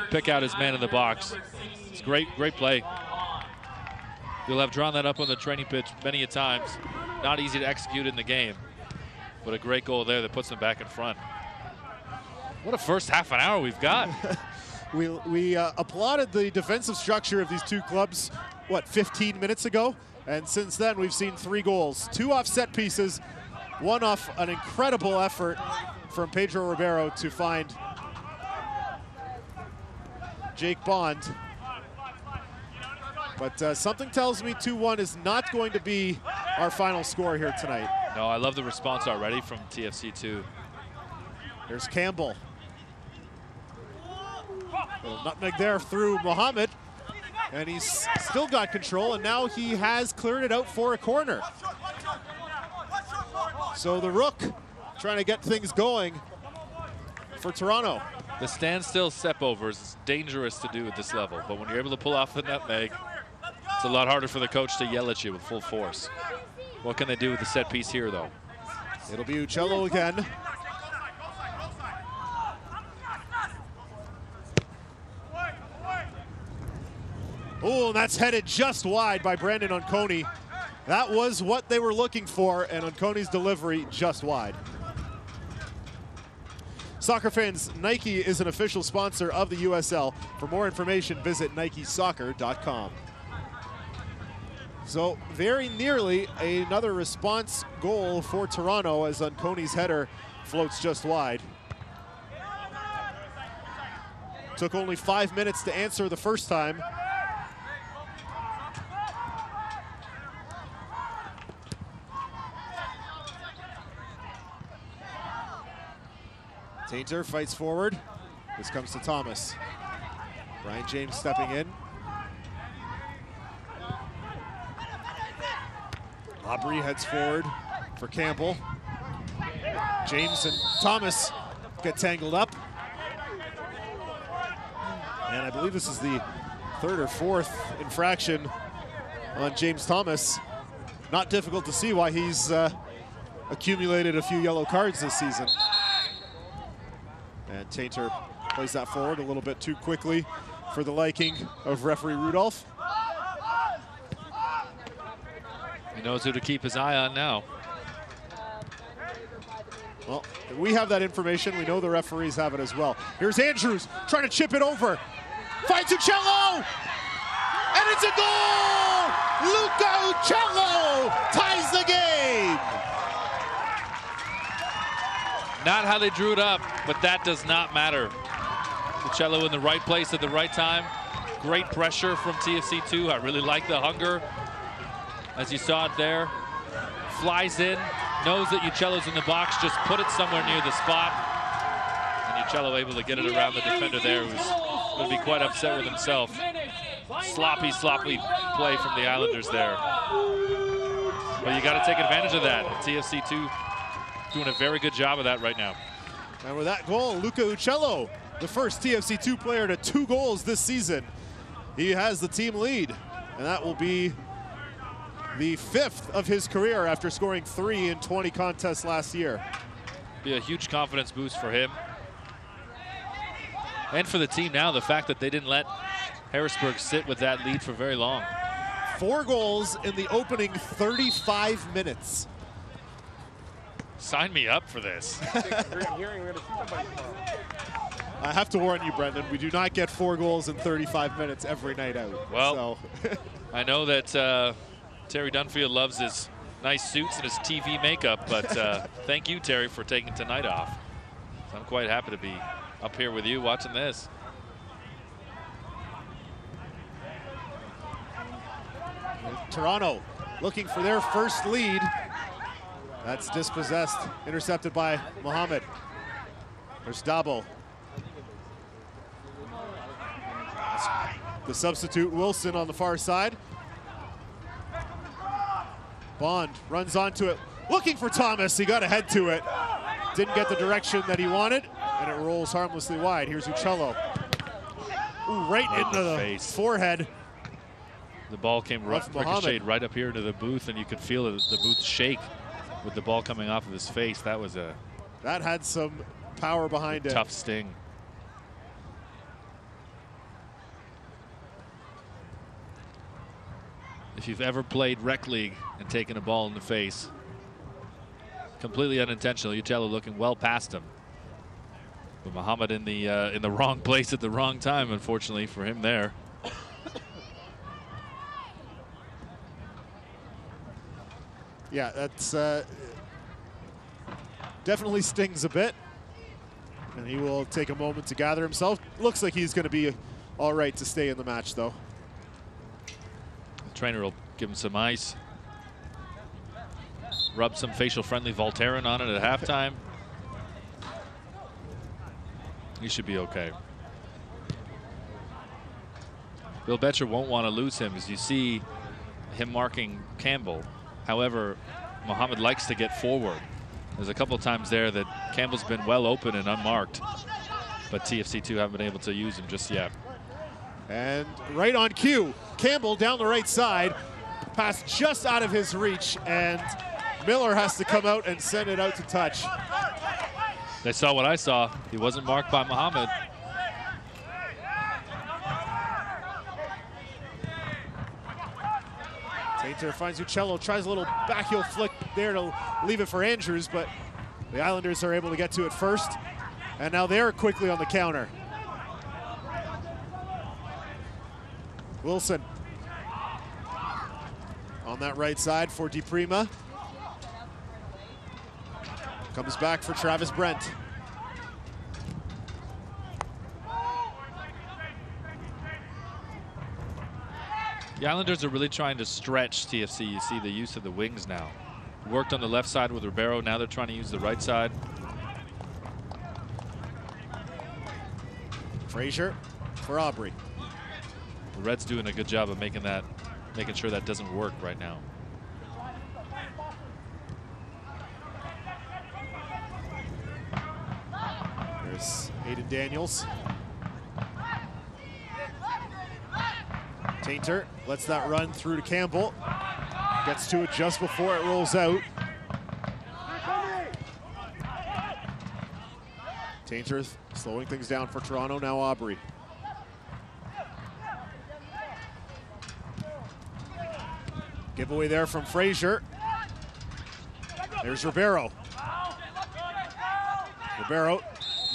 pick out his man in the box. It's great play. You'll have drawn that up on the training pitch many a times. Not easy to execute in the game, but a great goal there that puts them back in front. What a first half an hour we've got. We applauded the defensive structure of these two clubs, 15 minutes ago? And since then, we've seen 3 goals. 2 off set pieces, 1 off an incredible effort from Pedro Ribeiro to find Jake Bond. But something tells me 2-1 is not going to be our final score here tonight. No, I love the response already from TFC too. There's Campbell. Little nutmeg there through Mohammed. And he's still got control, and now he has cleared it out for a corner. So the Rook trying to get things going for Toronto. The standstill step over is dangerous to do at this level, but when you're able to pull off the nutmeg, it's a lot harder for the coach to yell at you with full force. What can they do with the set piece here, though? It'll be Uccello again. Oh, and that's headed just wide by Brandon Onconi. That was what they were looking for, and Onconi's delivery just wide. Soccer fans, Nike is an official sponsor of the USL. For more information, visit nikesoccer.com. So very nearly another response goal for Toronto as Onconi's header floats just wide. Took only 5 minutes to answer the first time. Tainter fights forward. This comes to Thomas. Brian James stepping in. Aubrey heads forward for Campbell. James and Thomas get tangled up. And I believe this is the 3rd or 4th infraction on James Thomas. Not difficult to see why he's accumulated a few yellow cards this season. And Tainter plays that forward a little bit too quickly for the liking of referee Rudolph. He knows who to keep his eye on now. Well, we have that information. We know the referees have it as well. Here's Andrews trying to chip it over. Finds Uccello! And it's a goal! Luca Uccello ties the game! Not how they drew it up, but that does not matter. Uccello in the right place at the right time. Great pressure from TFC2. I really like the hunger. As you saw it there. Flies in, knows that Uccello's in the box, just put it somewhere near the spot. And Uccello able to get it around the defender there, who's going to be quite upset with himself. Sloppy play from the Islanders there. But you got to take advantage of that. TFC2 doing a very good job of that right now. And with that goal, Luca Uccello, the first TFC2 player to 2 goals this season. He has the team lead, and that will be the 5th of his career after scoring 3 in 20 contests last year. Be a huge confidence boost for him. And for the team now, the fact that they didn't let Harrisburg sit with that lead for very long. 4 goals in the opening 35 minutes. Sign me up for this. I have to warn you, Brendan, we do not get 4 goals in 35 minutes every night out. Well, I know that Terry Dunfield loves his nice suits and his TV makeup, but thank you, Terry, for taking tonight off. So I'm quite happy to be up here with you watching this. Toronto looking for their first lead. That's dispossessed, intercepted by Mohammed. There's Dabo. The substitute Wilson on the far side. Bond runs onto it, looking for Thomas. He got ahead to it. Didn't get the direction that he wanted, and it rolls harmlessly wide. Here's Uccello. Ooh, right into the face. Forehead. The ball came ricocheted right up here into the booth, and you could feel the booth shake with the ball coming off of his face. That was a that had some power behind it. Tough sting. If you've ever played rec league and taken a ball in the face, completely unintentional. Uccello looking well past him, but Mohammed in the wrong place at the wrong time, unfortunately for him there. Yeah, that's definitely stings a bit, and he will take a moment to gather himself. Looks like he's going to be all right to stay in the match, though. The trainer will give him some ice, rub some facial friendly Voltaren on it at halftime. He should be okay. Bill Betcher won't want to lose him, as you see him marking Campbell. However, Mohammed likes to get forward. There's a couple of times there that Campbell's been well open and unmarked, but TFC2 haven't been able to use him just yet. And right on cue, Campbell down the right side, pass just out of his reach, and Miller has to come out and send it out to touch. They saw what I saw. He wasn't marked by Mohammed. Telfer finds Uccello, tries a little backheel flick there to leave it for Andrews, but the Islanders are able to get to it first. And now they're quickly on the counter. Wilson on that right side for DiPrima. Comes back for Travis Brent. The Islanders are really trying to stretch TFC. You see the use of the wings now. Worked on the left side with Ribeiro. Now they're trying to use the right side. Frazier for Aubrey. The Reds doing a good job of making sure that doesn't work right now. There's Aiden Daniels. Tainter lets that run through to Campbell. Gets to it just before it rolls out. Tainter slowing things down for Toronto. Now Aubrey. Giveaway there from Frazier. There's Ribeiro. Ribeiro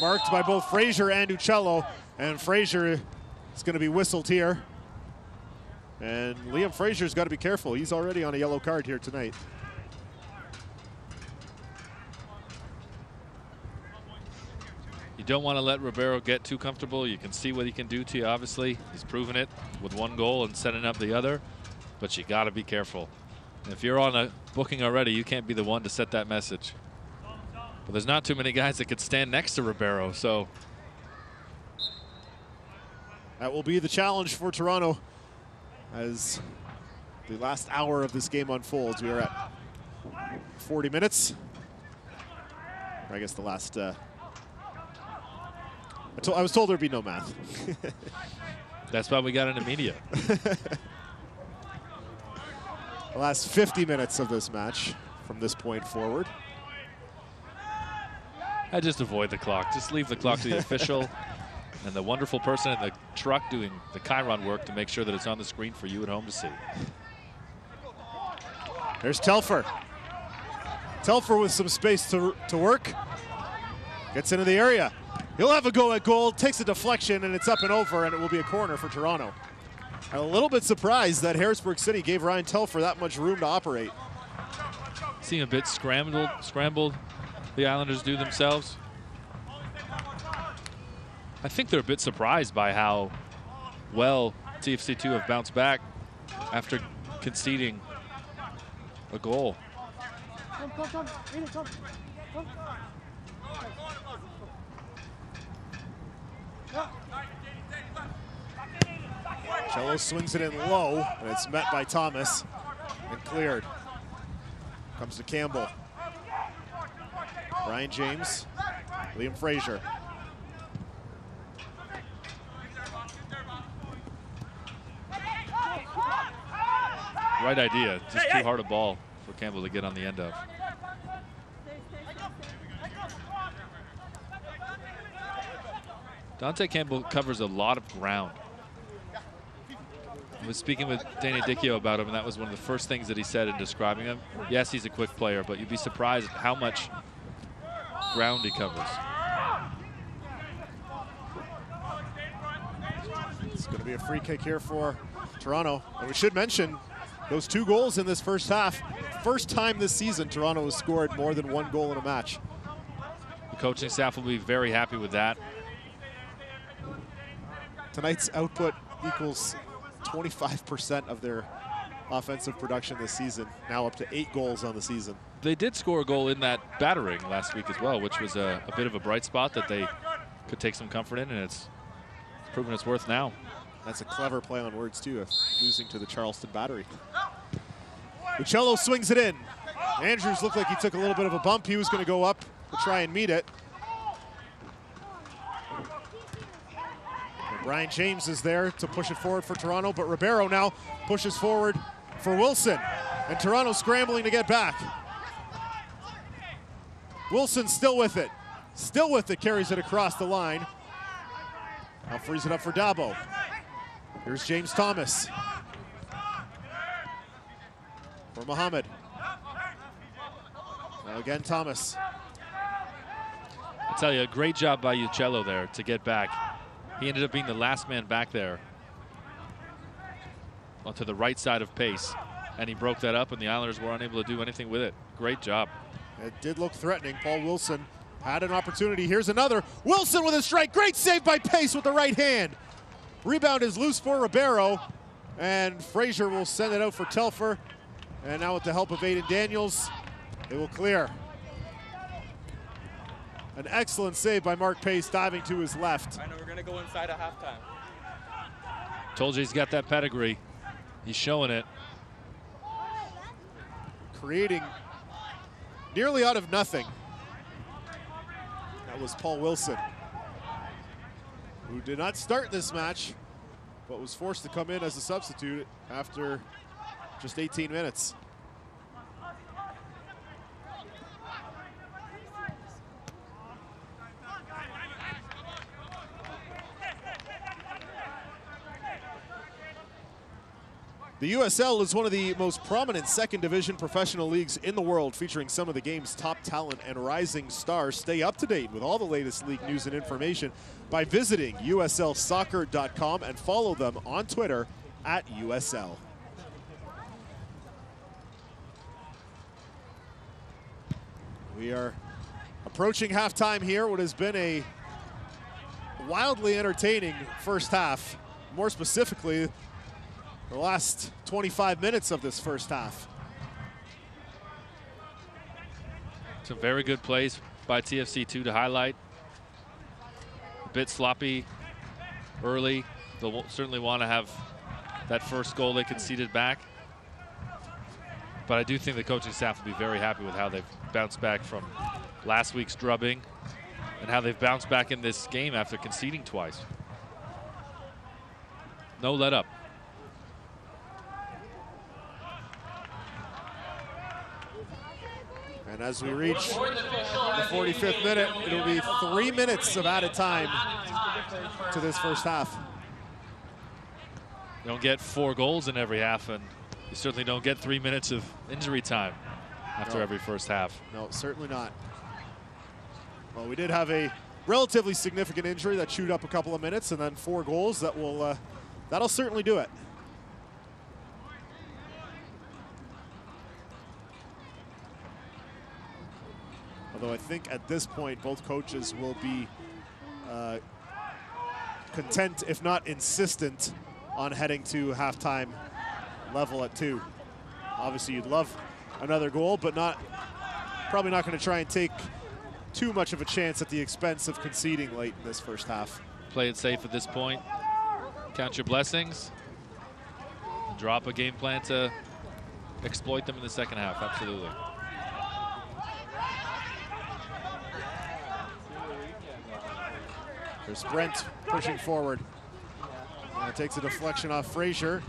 marked by both Frazier and Uccello, and Frazier is going to be whistled here. And Liam Frazier's got to be careful. He's already on a yellow card here tonight. You don't want to let Ribeiro get too comfortable. You can see what he can do to you, obviously. He's proven it with one goal and setting up the other, but you got to be careful. If you're on a booking already, you can't be the one to set that message. But there's not too many guys that could stand next to Ribeiro, so. That will be the challenge for Toronto as the last hour of this game unfolds. We are at 40 minutes. Or I guess the last, I was told there'd be no math. That's why we got into media. The last 50 minutes of this match from this point forward. I just avoid the clock. Just leave the clock to the official and the wonderful person in the truck doing the Chiron work to make sure that it's on the screen for you at home to see. There's Telfer. Telfer with some space to work. Gets into the area. He'll have a go at goal, takes a deflection, and it's up and over, and it will be a corner for Toronto. I'm a little bit surprised that Harrisburg City gave Ryan Telfer that much room to operate. Seem a bit scrambled, the Islanders do themselves. I think they're a bit surprised by how well TFC2 have bounced back after conceding a goal. Cello swings it in low, and it's met by Thomas and cleared. Comes to Campbell. Brian James, Liam Frazier. Right idea, just too hard a ball for Campbell to get on the end of. Dante Campbell covers a lot of ground. I was speaking with Danny Dicchio about him, and that was one of the first things that he said in describing him. Yes, he's a quick player, but you'd be surprised at how much ground he covers. It's going to be a free kick here for Toronto. And we should mention those 2 goals in this first half. First time this season Toronto has scored more than 1 goal in a match. The coaching staff will be very happy with that. Tonight's output equals 25% of their offensive production this season, now up to 8 goals on the season. They did score a goal in that battering last week as well, which was a bit of a bright spot that they could take some comfort in, and it's proven its worth now. That's a clever play on words, too, losing to the Charleston battery. Uccello swings it in. Andrews looked like he took a little bit of a bump. He was going to go up to try and meet it. Brian James is there to push it forward for Toronto, but Ribeiro now pushes forward for Wilson, and Toronto scrambling to get back. Wilson still with it, carries it across the line. Now frees it up for Dabo. Here's James Thomas. For Mohammed. Now again, Thomas. I tell you, a great job by Uccello there to get back. He ended up being the last man back there onto the right side of pace, and he broke that up, and the Islanders were unable to do anything with it. Great job. It did look threatening. Paul Wilson had an opportunity. Here's another. Wilson with a strike. Great save by Pace with the right hand. Rebound is loose for Ribeiro, and Frazier will send it out for Telfer. And now with the help of Aiden Daniels, it will clear. An excellent save by Mark Pace, diving to his left. I know we're gonna go inside at halftime. Told you he's got that pedigree. He's showing it. Creating nearly out of nothing. That was Paul Wilson, who did not start this match, but was forced to come in as a substitute after just 18 minutes. The USL is one of the most prominent second division professional leagues in the world, featuring some of the game's top talent and rising stars. Stay up to date with all the latest league news and information by visiting uslsoccer.com and follow them on Twitter at USL. We are approaching halftime here, what has been a wildly entertaining first half. More specifically, the last 25 minutes of this first half. Some very good plays by TFC2 to highlight. A bit sloppy early. They'll certainly want to have that first goal they conceded back. But I do think the coaching staff will be very happy with how they've bounced back from last week's drubbing and how they've bounced back in this game after conceding twice. No let up. And as we reach the 45th minute, it'll be 3 minutes of added time to this first half. You don't get 4 goals in every half, and you certainly don't get 3 minutes of injury time after every first half. No, certainly not. Well, we did have a relatively significant injury that chewed up a couple of minutes, and then 4 goals that will that'll certainly do it. Although I think at this point both coaches will be content, if not insistent, on heading to halftime level at 2. Obviously you'd love another goal, but probably not going to try and take too much of a chance at the expense of conceding late in this first half. Play it safe at this point. Count your blessings. Drop a game plan to exploit them in the second half, absolutely. There's Brent pushing forward. And takes a deflection off Frazier.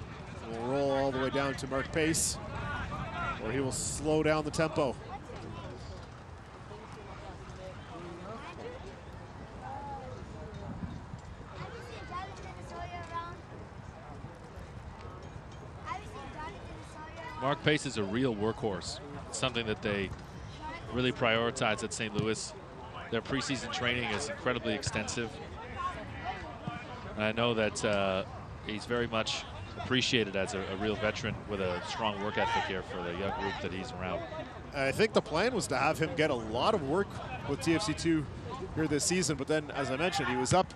Will roll all the way down to Mark Pace, where he will slow down the tempo. Mark Pace is a real workhorse. It's something that they really prioritize at St. Louis. Their preseason training is incredibly extensive. And I know that he's very much appreciated as a real veteran with a strong work ethic here for the young group that he's around. I think the plan was to have him get a lot of work with TFC2 here this season, but then, as I mentioned, he was up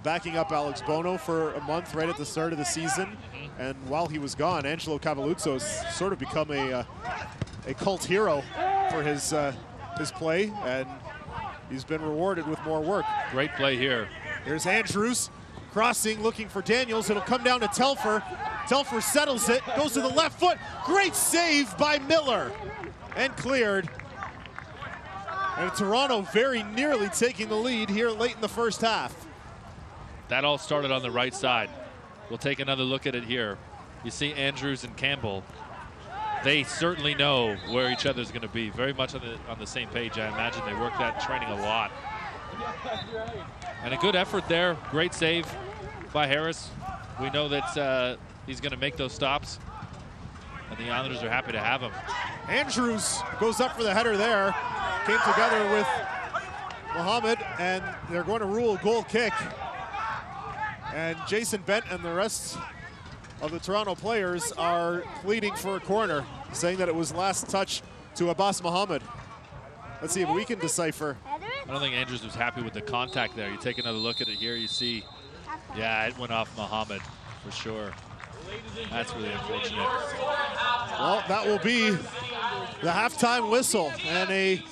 backing up Alex Bono for a month right at the start of the season. And while he was gone, Angelo Cavalluzzo's sort of become a cult hero for his play, and he's been rewarded with more work. Great play here. Here's Andrews crossing, looking for Daniels. It'll come down to Telfer. Telfer settles it, goes to the left foot. Great save by Miller, and cleared. And Toronto very nearly taking the lead here late in the first half. That all started on the right side. We'll take another look at it here. You see Andrews and Campbell. They certainly know where each other's going to be. Very much on the same page. I imagine they work that in training a lot. And a good effort there. Great save by Harris. We know that he's going to make those stops, and the Islanders are happy to have him. Andrews goes up for the header there. Came together with Mohammed, and they're going to rule a goal kick. And Jason Bent and the rest of the Toronto players are pleading for a corner, saying that it was last touch to Abbas Mohammed. Let's see if we can decipher. I don't think Andrews was happy with the contact there. You take another look at it here, you see, yeah, it went off Mohammed for sure. That's really unfortunate. Well, that will be the halftime whistle, and a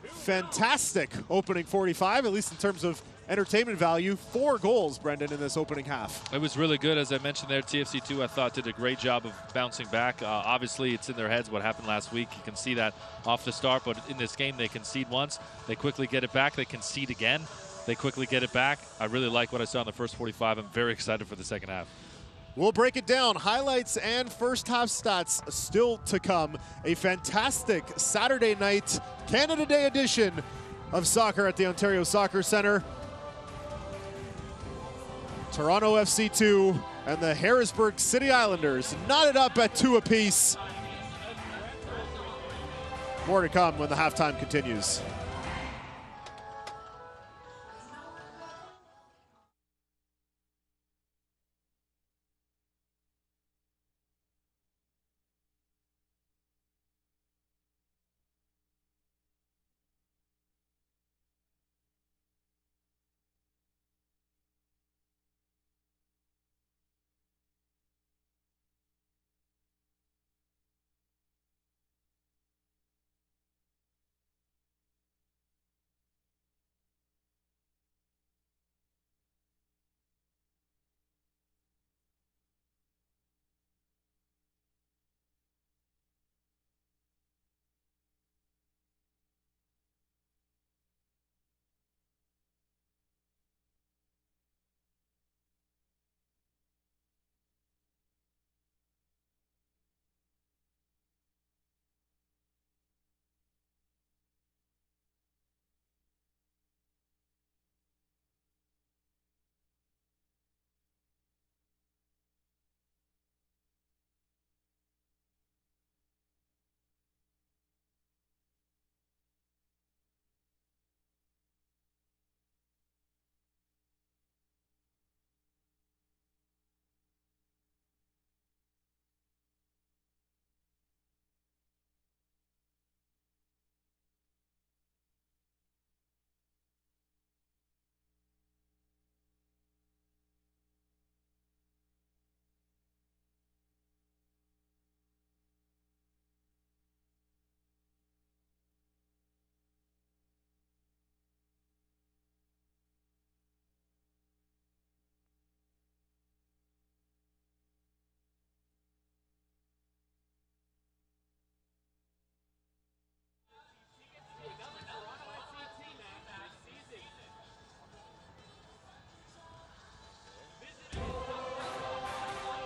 fantastic opening 45, at least in terms of entertainment value. 4 goals, Brendan, in this opening half. It was really good. As I mentioned there, TFC2, I thought, did a great job of bouncing back. Obviously, it's in their heads what happened last week. You can see that off the start, but in this game, they concede once. They quickly get it back. They concede again. They quickly get it back. I really like what I saw in the first 45. I'm very excited for the second half. We'll break it down. Highlights and first half stats still to come. A fantastic Saturday night Canada Day edition of soccer at the Ontario Soccer Centre. Toronto FC 2, And the Harrisburg City Islanders knotted up at 2 apiece. More to come when the halftime continues.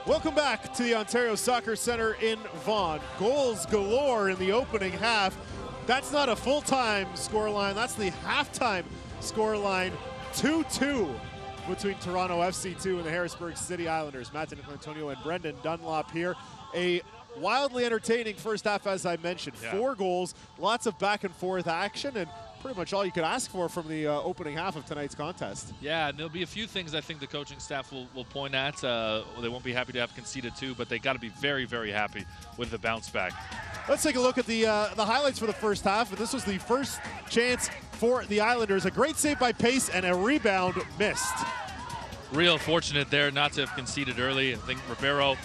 Welcome back to the Ontario Soccer Centre in Vaughan. Goals galore in the opening half. That's not a full-time scoreline, that's the halftime scoreline. 2-2 between Toronto FC2 and the Harrisburg City Islanders. Matt Antonio and Brendan Dunlop here. A wildly entertaining first half, as I mentioned. Yeah. 4 goals, lots of back and forth action, and pretty much all you could ask for from the opening half of tonight's contest. Yeah, and there'll be a few things I think the coaching staff will point at. They won't be happy to have conceded 2, but they got to be very, very happy with the bounce back. Let's take a look at the highlights for the first half, and this was the first chance for the Islanders. A great save by Pace and a rebound missed. Real fortunate there not to have conceded early. I think Ribeiro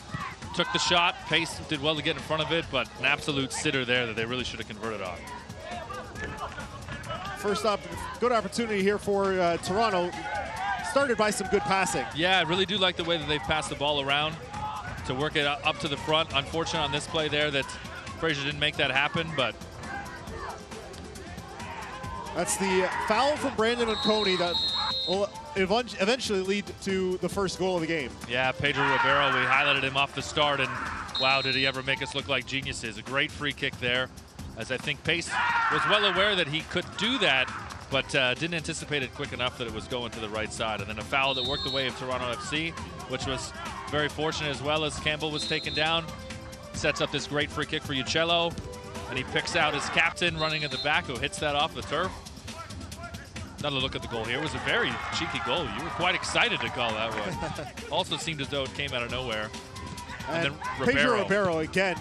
took the shot. Pace did well to get in front of it, but an absolute sitter there that they really should have converted on. First up, good opportunity here for Toronto. Started by some good passing. Yeah, I really do like the way that they've passed the ball around to work it up to the front. Unfortunate on this play there that Fraser didn't make that happen, but. That's the foul from Brandon Oconee that will eventually lead to the first goal of the game. Yeah, Pedro Ribeiro, we highlighted him off the start, and wow, did he ever make us look like geniuses. A great free kick there, as I think Pace was well aware that he could do that, but didn't anticipate it quick enough that it was going to the right side. And then a foul that worked the way of Toronto FC, which was very fortunate as well, as Campbell was taken down. Sets up this great free kick for Uccello, and he picks out his captain running at the back, who hits that off the turf. Another look at the goal here. It was a very cheeky goal. You were quite excited to call that one. Also seemed as though it came out of nowhere. And then Pedro Ribeiro, again,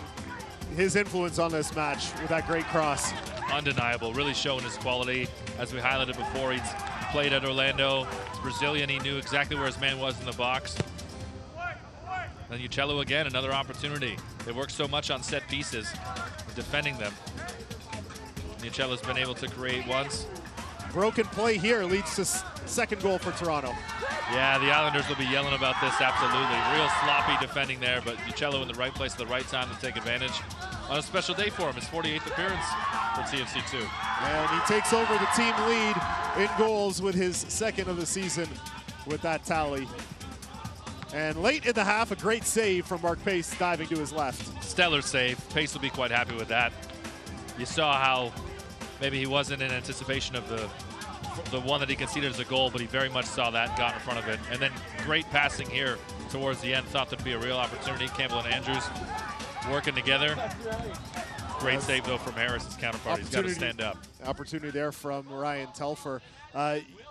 his influence on this match with that great cross. Undeniable, really showing his quality. As we highlighted before, he's played at Orlando. He's Brazilian, he knew exactly where his man was in the box. Then Uccello again, another opportunity. They work so much on set pieces, defending them. Uccello's been able to create once. Broken play here leads to second goal for Toronto. Yeah, the Islanders will be yelling about this, absolutely. Real sloppy defending there, but Uccello in the right place at the right time to take advantage. On a special day for him, his 48th appearance for TFC2. And he takes over the team lead in goals with his second of the season with that tally. And late in the half, a great save from Mark Pace diving to his left. Stellar save. Pace will be quite happy with that. You saw how maybe he wasn't in anticipation of the one that he conceded as a goal, but he very much saw that, got in front of it. And then great passing here towards the end. Thought there'd be a real opportunity. Campbell and Andrews working together. Great save, though, from Harris's counterpart. He's got to stand up. Opportunity there from Ryan Telfer.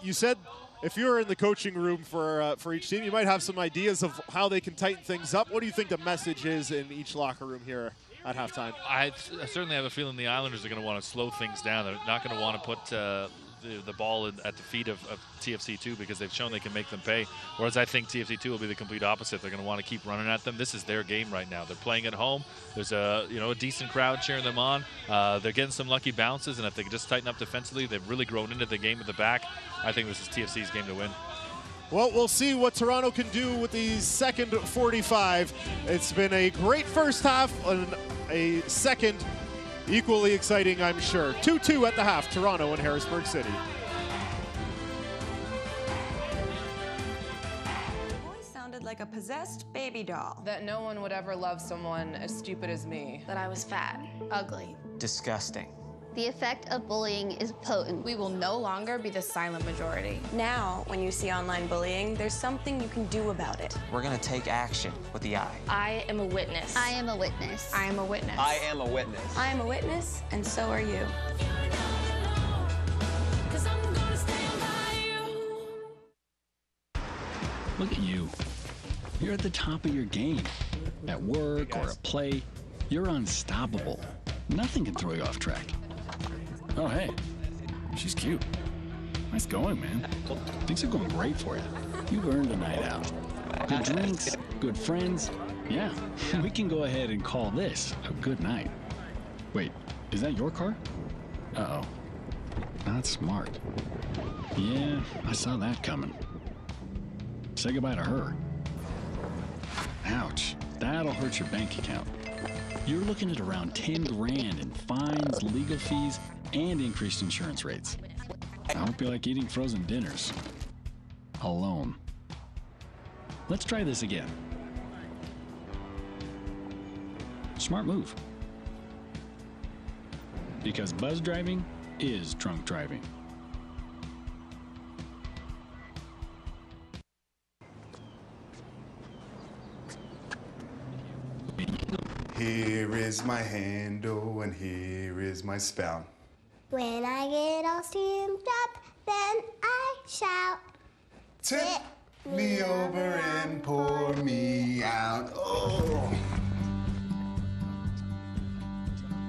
You said if you're in the coaching room for each team, you might have some ideas of how they can tighten things up. What do you think the message is in each locker room here at halftime? I certainly have a feeling the Islanders are going to want to slow things down. They're not going to want to put the ball at the feet of TFC2 because they've shown they can make them pay. Whereas I think TFC2 will be the complete opposite. They're going to want to keep running at them. This is their game right now. They're playing at home. There's a decent crowd cheering them on. They're getting some lucky bounces, and if they can just tighten up defensively, they've really grown into the game at the back. I think this is TFC's game to win. Well, we'll see what Toronto can do with the second 45. It's been a great first half and a second equally exciting, I'm sure. 2-2 at the half, Toronto and Harrisburg City. Your voice sounded like a possessed baby doll. That no one would ever love someone as stupid as me. That I was fat, ugly, disgusting. The effect of bullying is potent. We will no longer be the silent majority. Now, when you see online bullying, there's something you can do about it. We're gonna take action with the I. I am a witness. I am a witness. I am a witness. I am a witness. I am a witness, and so are you. Look at you. You're at the top of your game. At work or at play, you're unstoppable. Nothing can throw you off track. Oh, hey, she's cute. Nice going, man. Things are going great for you. You've earned a night out. Good drinks, good friends. Yeah, we can go ahead and call this a good night. Wait, is that your car? Uh-oh. Not smart. Yeah, I saw that coming. Say goodbye to her. Ouch, that'll hurt your bank account. You're looking at around 10 grand in fines, legal fees, and increased insurance rates. I hope you like eating frozen dinners. Alone. Let's try this again. Smart move. Because buzz driving is drunk driving. Here is my handle and here is my spout. When I get all steamed up, then I shout. Tip me over and pour me out. Oh.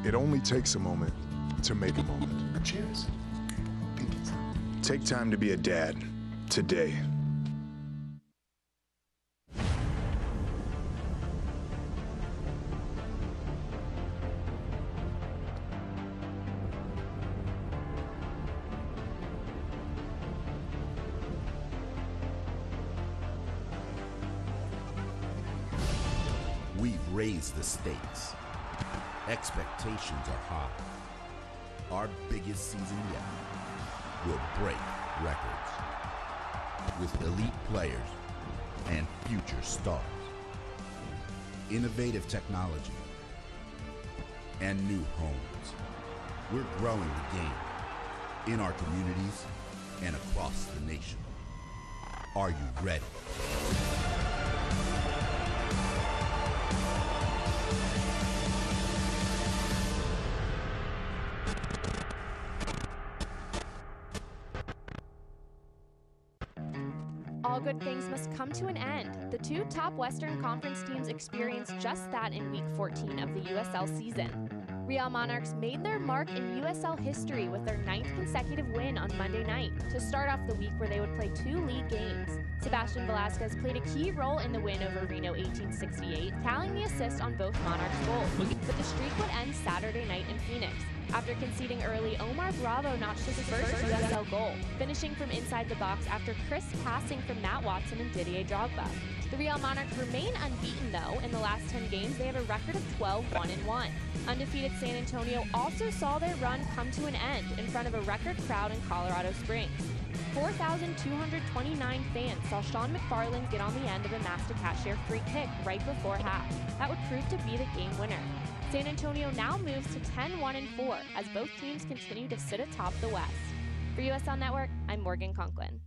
It only takes a moment to make a moment. Cheers. Take time to be a dad today. We've raised the stakes. Expectations are high. Our biggest season yet will break records with elite players and future stars. Innovative technology and new homes. We're growing the game in our communities and across the nation. Are you ready? All good things must come to an end. The two top Western Conference teams experienced just that in Week 14 of the USL season. Real Monarchs made their mark in USL history with their 9th consecutive win on Monday night to start off the week where they would play 2 league games. Sebastian Velasquez played a key role in the win over Reno 1868, tallying the assist on both Monarchs' goals. But the streak would end Saturday night in Phoenix. After conceding early, Omar Bravo notched his first USL goal, finishing from inside the box after crisp passing from Matt Watson and Didier Drogba. The Real Monarchs remain unbeaten, though. In the last 10 games, they have a record of 12-1-1. Undefeated San Antonio also saw their run come to an end in front of a record crowd in Colorado Springs. 4,229 fans saw Sean McFarland get on the end of a Master Cashier free kick right before half. That would prove to be the game winner. San Antonio now moves to 10-1-4 as both teams continue to sit atop the West. For USL Network, I'm Morgan Conklin.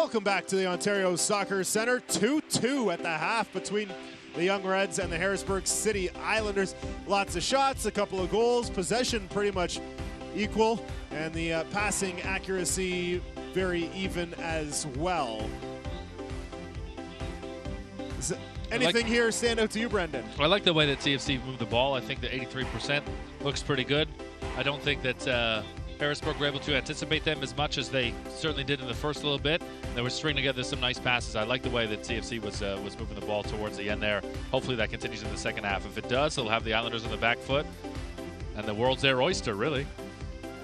Welcome back to the Ontario Soccer Centre. 2-2 at the half between the Young Reds and the Harrisburg City Islanders. Lots of shots, a couple of goals, possession pretty much equal, and the passing accuracy very even as well. Does anything here stand out to you, Brendan? I like the way that TFC moved the ball. I think the 83% looks pretty good. I don't think that Harrisburg were able to anticipate them as much as they certainly did in the first little bit. They were stringing together some nice passes. I like the way that TFC was moving the ball towards the end there. Hopefully that continues in the second half. If it does, they'll have the Islanders on the back foot, and the world's their oyster, really.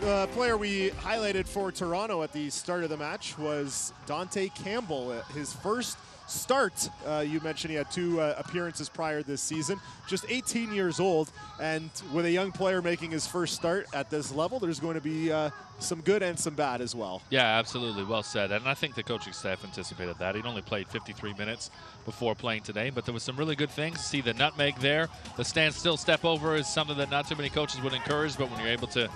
The player we highlighted for Toronto at the start of the match was Dante Campbell. His first start, you mentioned he had 2 appearances prior this season. Just 18 years old, and with a young player making his first start at this level, there's going to be some good and some bad as well. Yeah, absolutely. Well said. And I think the coaching staff anticipated that. He'd only played 53 minutes before playing today, but there was some really good things. See the nutmeg there. The standstill step over is something that not too many coaches would encourage, but when you're able to,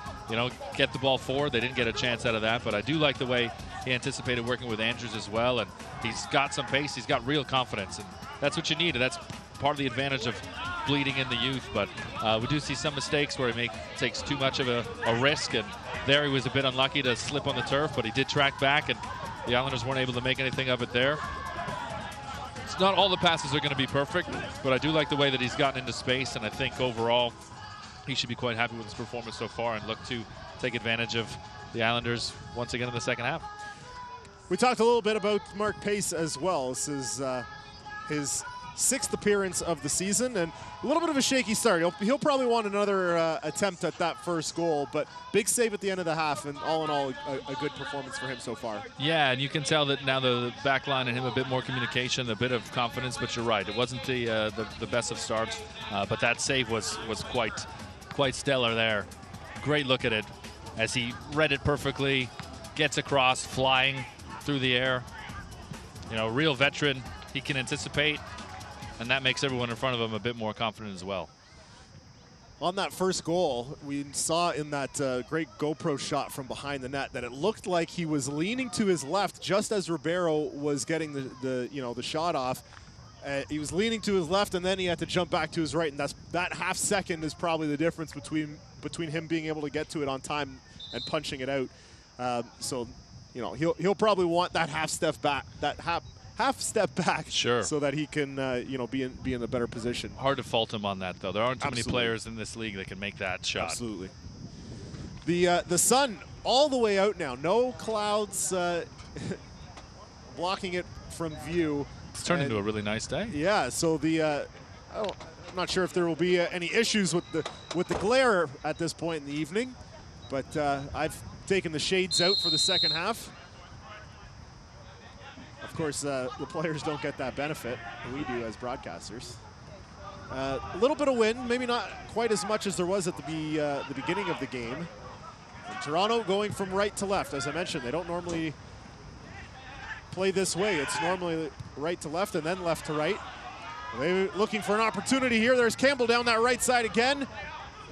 get the ball forward, they didn't get a chance out of that. But I do like the way he anticipated working with Andrews as well, and he's got some pace. He's got real confidence, and that's what you need. That's part of the advantage of bleeding in the youth, but we do see some mistakes where he takes too much of a risk, and there he was a bit unlucky to slip on the turf, but he did track back, and the Islanders weren't able to make anything of it there. It's not all the passes are going to be perfect, but I do like the way that he's gotten into space, and I think overall he should be quite happy with his performance so far and look to take advantage of the Islanders once again in the second half. We talked a little bit about Mark Pace as well. This is his 6th appearance of the season, and a little bit of a shaky start. He'll probably want another attempt at that first goal, but big save at the end of the half, and all in all, a good performance for him so far. Yeah, and you can tell that now the back line and him a bit more communication, a bit of confidence, but you're right. It wasn't the best of starts, but that save was quite stellar there. Great look at it as he read it perfectly, gets across, flying through the air. Real veteran. He can anticipate, and that makes everyone in front of him a bit more confident as well. On that first goal, we saw in that great GoPro shot from behind the net that it looked like he was leaning to his left just as Ribeiro was getting the shot off. He was leaning to his left, and then he had to jump back to his right, and that half second is probably the difference between him being able to get to it on time and punching it out. So he'll probably want that half step back, sure, so that he can be in a better position. Hard to fault him on that, though. There aren't too many players in this league that can make that shot. Absolutely. The sun all the way out now. No clouds blocking it from view. It's turned into a really nice day. Yeah. So I'm not sure if there will be any issues with the glare at this point in the evening, but I've taken the shades out for the second half. Of course, the players don't get that benefit. We do as broadcasters. A little bit of wind, maybe not quite as much as there was at the beginning of the game. And Toronto going from right to left. As I mentioned, they don't normally play this way. It's normally right to left and then left to right. They're looking for an opportunity here. There's Campbell down that right side again.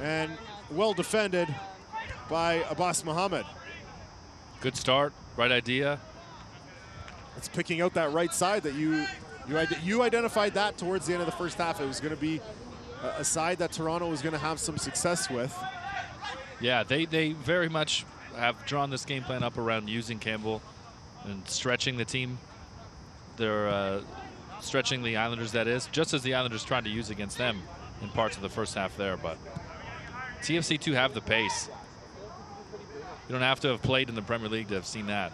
And well defended by Abbas Mohammed. Good start, right idea. It's picking out that right side that you identified that towards the end of the first half. It was going to be a side that Toronto was going to have some success with. Yeah, they very much have drawn this game plan up around using Campbell and stretching the team. They're stretching the Islanders, that is, just as the Islanders tried to use against them in parts of the first half there. But TFC 2 have the pace. You don't have to have played in the Premier League to have seen that.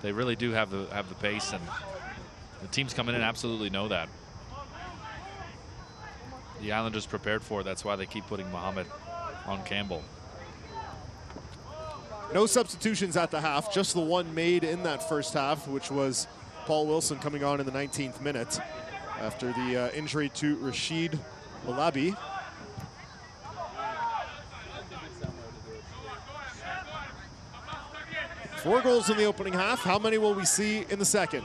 They really do have the pace, and the teams coming in absolutely know that. The Islanders prepared for it. That's why they keep putting Mohammed on Campbell. No substitutions at the half, just the one made in that first half, which was Paul Wilson coming on in the 19th minute after the injury to Rashid Malabi. Four goals in the opening half. How many will we see in the second?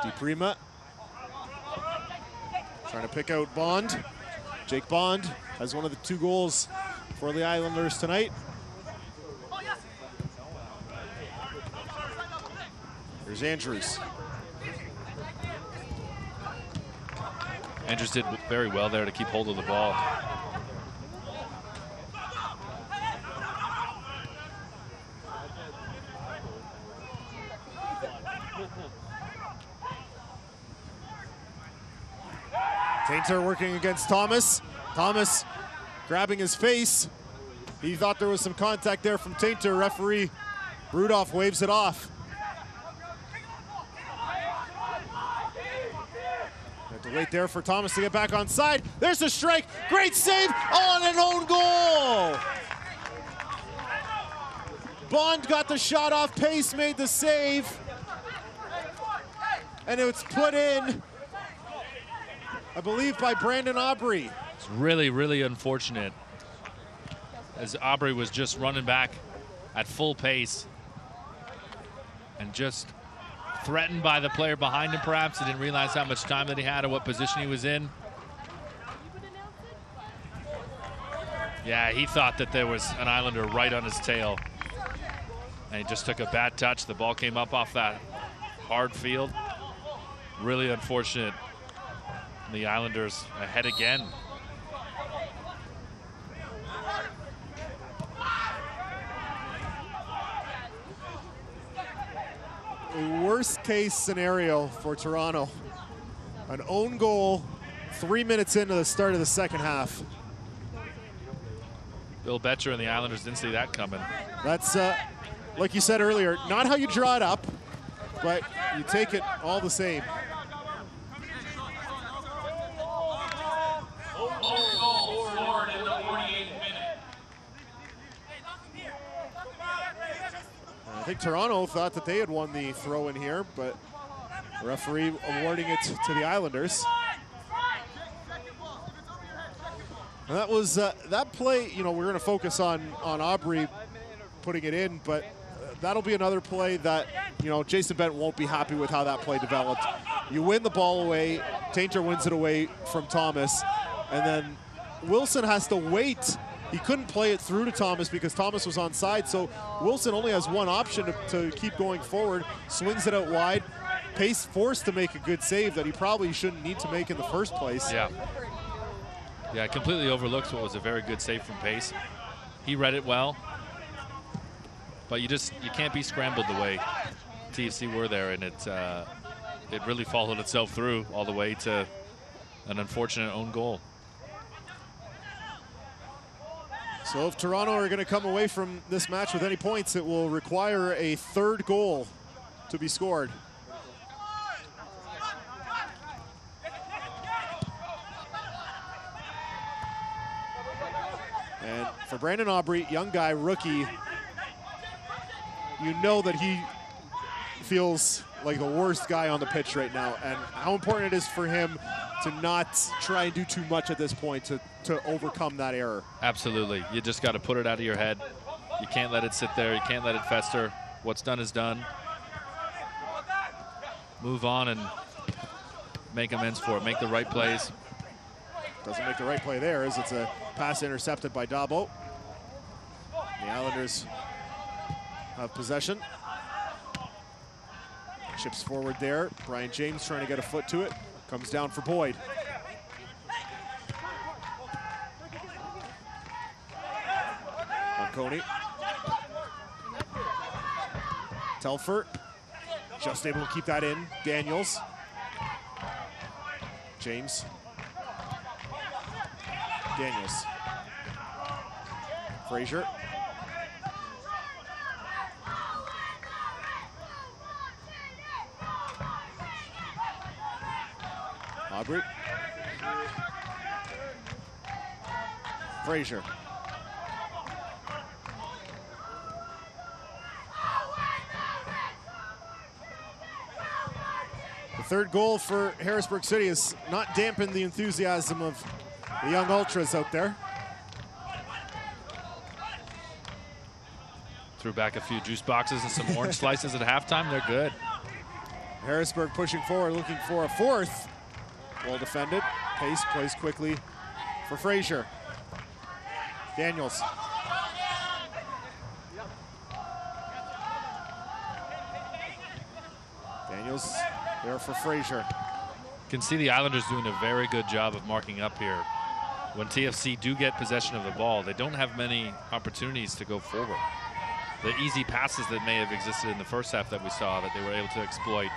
DiPrima trying to pick out Bond. Jake Bond as one of the 2 goals for the Islanders tonight. Here's Andrews. Andrews did very well there to keep hold of the ball. Tainter working against Thomas. Thomas grabbing his face. He thought there was some contact there from Tainter. Referee Rudolph waves it off. Have to wait there for Thomas to get back on side. There's a strike. Great save on an own goal. Bond got the shot off pace, made the save. And it's put in, I believe, by Brandon Aubrey. It's really, really unfortunate, as Aubrey was just running back at full pace and just threatened by the player behind him, perhaps. He didn't realize how much time that he had or what position he was in. Yeah, he thought that there was an Islander right on his tail, and he just took a bad touch. The ball came up off that hard field. Really unfortunate. The Islanders ahead again. A worst case scenario for Toronto. An own goal 3 minutes into the start of the second half. Bill Betcher and the Islanders didn't see that coming. That's, like you said earlier, not how you draw it up, but you take it all the same. I think Toronto thought that they had won the throw in here, but the referee awarding it to the Islanders. And that was that play. You know, we're going to focus on Aubrey putting it in, but that'll be another play that, you know, Jason Bent won't be happy with how that play developed. You win the ball away, Tainter wins it away from Thomas, and then Wilson has to wait. He couldn't play it through to Thomas because Thomas was onside, so Wilson only has one option to keep going forward, swings it out wide. Pace forced to make a good save that he probably shouldn't need to make in the first place. Yeah. Yeah, completely overlooks what was a very good save from Pace. He read it well, but you can't be scrambled the way TFC were there, and it really followed itself through all the way to an unfortunate own goal. So if Toronto are going to come away from this match with any points, it will require a third goal to be scored. And for Brandon Aubrey, young guy, rookie, you know that he feels like the worst guy on the pitch right now, and how important it is for him to not try and do too much at this point to overcome that error. Absolutely. You just got to put it out of your head. You can't let it sit there. You can't let it fester. What's done is done. Move on and make amends for it. Make the right plays. Doesn't make the right play there, as it's a pass intercepted by Dabo. The Islanders have possession. Chips forward there. Brian James trying to get a foot to it. Comes down for Boyd. Marconi. Telfer just able to keep that in. Daniels. James. Daniels. Frazier. Aubrey. Frazier. The third goal for Harrisburg City has not dampened the enthusiasm of the young Ultras out there. Threw back a few juice boxes and some orange slices at halftime. They're good. Harrisburg pushing forward, looking for a fourth. Well defended. Pace plays quickly for Frazier. Daniels. Daniels there for Frazier. You can see the Islanders doing a very good job of marking up here. When TFC do get possession of the ball, they don't have many opportunities to go forward. The easy passes that may have existed in the first half that we saw that they were able to exploit,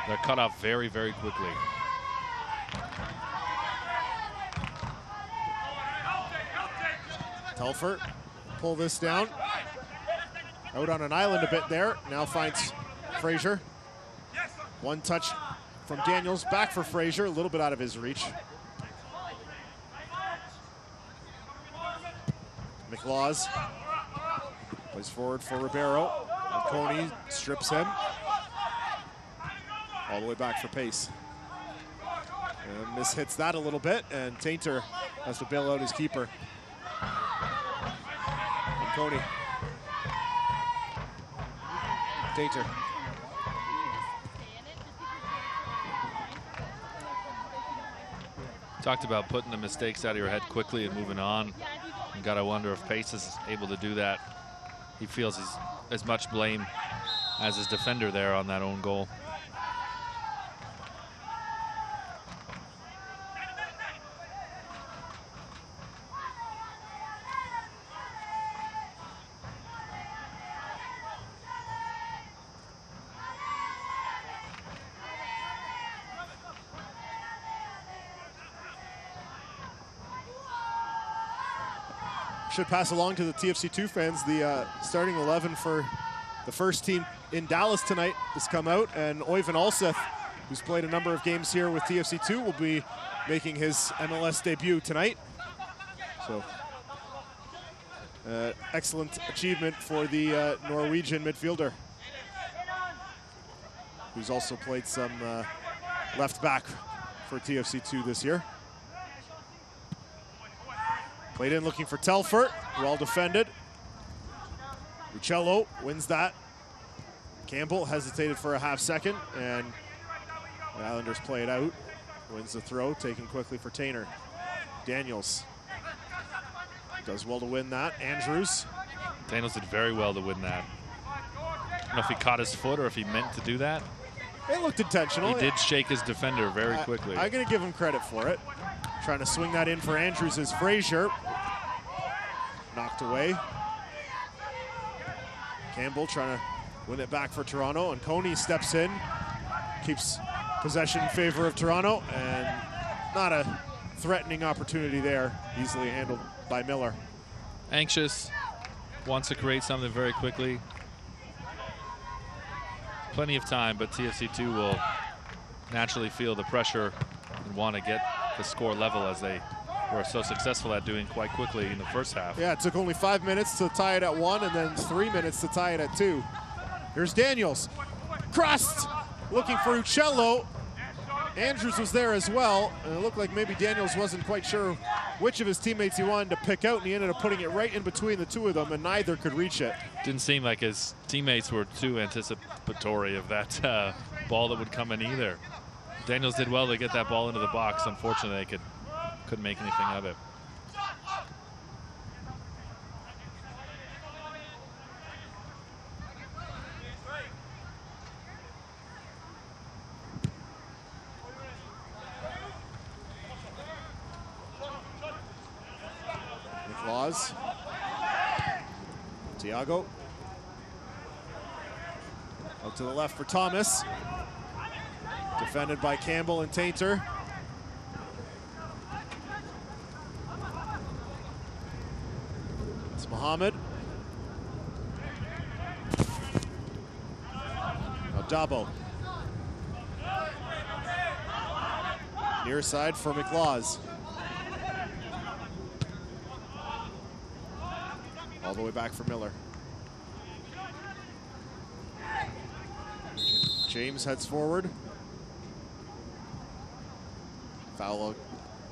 they're cut off very, very quickly. Telfer pull this down. Out on an island a bit there. Now finds Frazier. One touch from Daniels, back for Frazier, a little bit out of his reach. McLaws plays forward for Ribeiro. And Coney strips him. All the way back for pace. And mishits that a little bit, and Tainter has to bail out his keeper. And Coney. Tainter. Talked about putting the mistakes out of your head quickly and moving on. You gotta wonder if Pace is able to do that. He feels he's as much blame as his defender there on that own goal. Should pass along to the TFC2 fans. The starting 11 for the first team in Dallas tonight has come out, and Oyvind Alseth, who's played a number of games here with TFC2, will be making his MLS debut tonight. So, excellent achievement for the Norwegian midfielder, who's also played some left back for TFC2 this year. Played in looking for Telfer, well defended. Uccello wins that. Campbell hesitated for a half second, and the Islanders play it out. Wins the throw, taken quickly for Tainter. Daniels does well to win that. Andrews. Daniels did very well to win that. I don't know if he caught his foot or if he meant to do that. It looked intentional. He did shake his defender very quickly. I'm going to give him credit for it. Trying to swing that in for Andrews is Frazier. Knocked away. Campbell trying to win it back for Toronto, and Coney steps in, keeps possession in favor of Toronto, and not a threatening opportunity there. Easily handled by Miller. Anxious, wants to create something very quickly. Plenty of time, but TFC2 will naturally feel the pressure and want to get the score level as they were so successful at doing quite quickly in the first half. Yeah, it took only 5 minutes to tie it at 1 and then 3 minutes to tie it at 2. Here's Daniels. Crossed, looking for Uccello. Andrews was there as well, and it looked like maybe Daniels wasn't quite sure which of his teammates he wanted to pick out, and he ended up putting it right in between the two of them, and neither could reach it. Didn't seem like his teammates were too anticipatory of that ball that would come in either. Daniels did well to get that ball into the box. Unfortunately, they couldn't make anything of it. McLaws. Thiago. Out to the left for Thomas. Defended by Campbell and Tainter. It's Mohammed. Now Dabo. Near side for McLaws. All the way back for Miller. James heads forward. Foul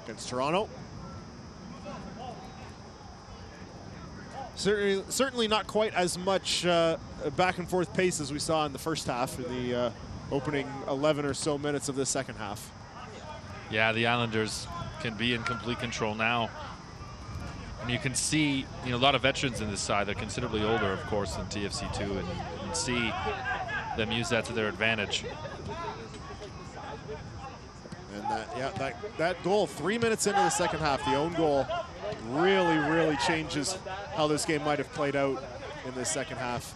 against Toronto. Certainly not quite as much back and forth pace as we saw in the first half, in the opening 11 or so minutes of the second half. Yeah, the Islanders can be in complete control now. And you can see, a lot of veterans in this side. They're considerably older, of course, than TFC2, and you can see them use that to their advantage. And that goal 3 minutes into the second half, the own goal, really changes how this game might have played out in the second half.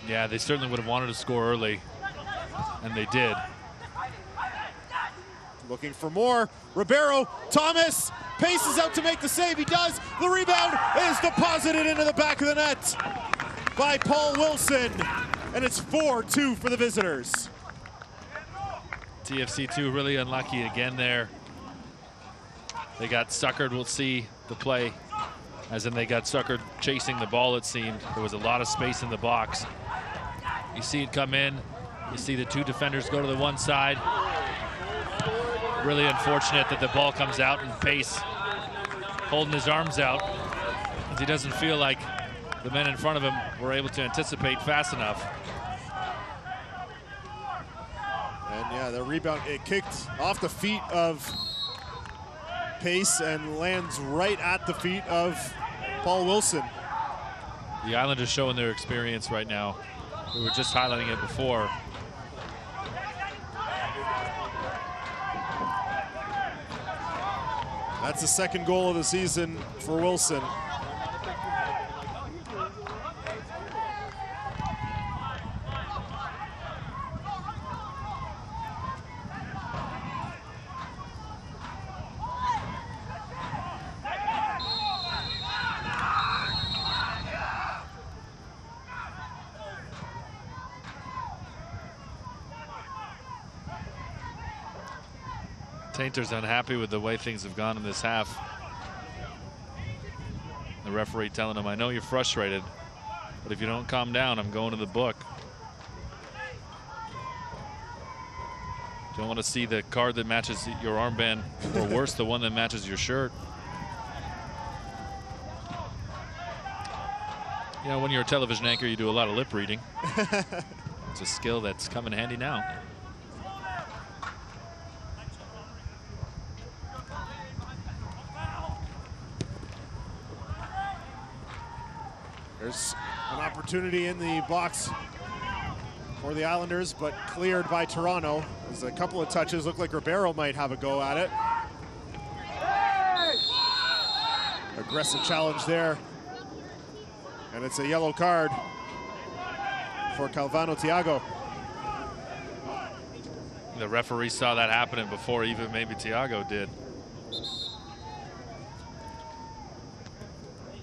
Yeah, they certainly would have wanted to score early, and they did. Looking for more. Ribeiro, Thomas, paces out to make the save. He does. The rebound is deposited into the back of the net by Paul Wilson, and it's 4-2 for the visitors. TFC2 really unlucky again there. They got suckered. We'll see the play, as in they got suckered chasing the ball, it seemed. There was a lot of space in the box. You see it come in. You see the two defenders go to the one side. Really unfortunate that the ball comes out, and Pace holding his arms out because he doesn't feel like the men in front of him were able to anticipate fast enough. And yeah, the rebound, it kicked off the feet of Pace and lands right at the feet of Paul Wilson. The Islanders showing their experience right now. We were just highlighting it before. That's the second goal of the season for Wilson. Tainter's unhappy with the way things have gone in this half. The referee telling him, I know you're frustrated, but if you don't calm down, I'm going to the book. Don't want to see the card that matches your armband, or worse, the one that matches your shirt. You know, when you're a television anchor, you do a lot of lip reading. It's a skill that's come in handy now. There's an opportunity in the box for the Islanders, but cleared by Toronto. There's a couple of touches. Look like Ribeiro might have a go at it. Aggressive challenge there. And it's a yellow card for Calvano Thiago. The referee saw that happening before even maybe Thiago did.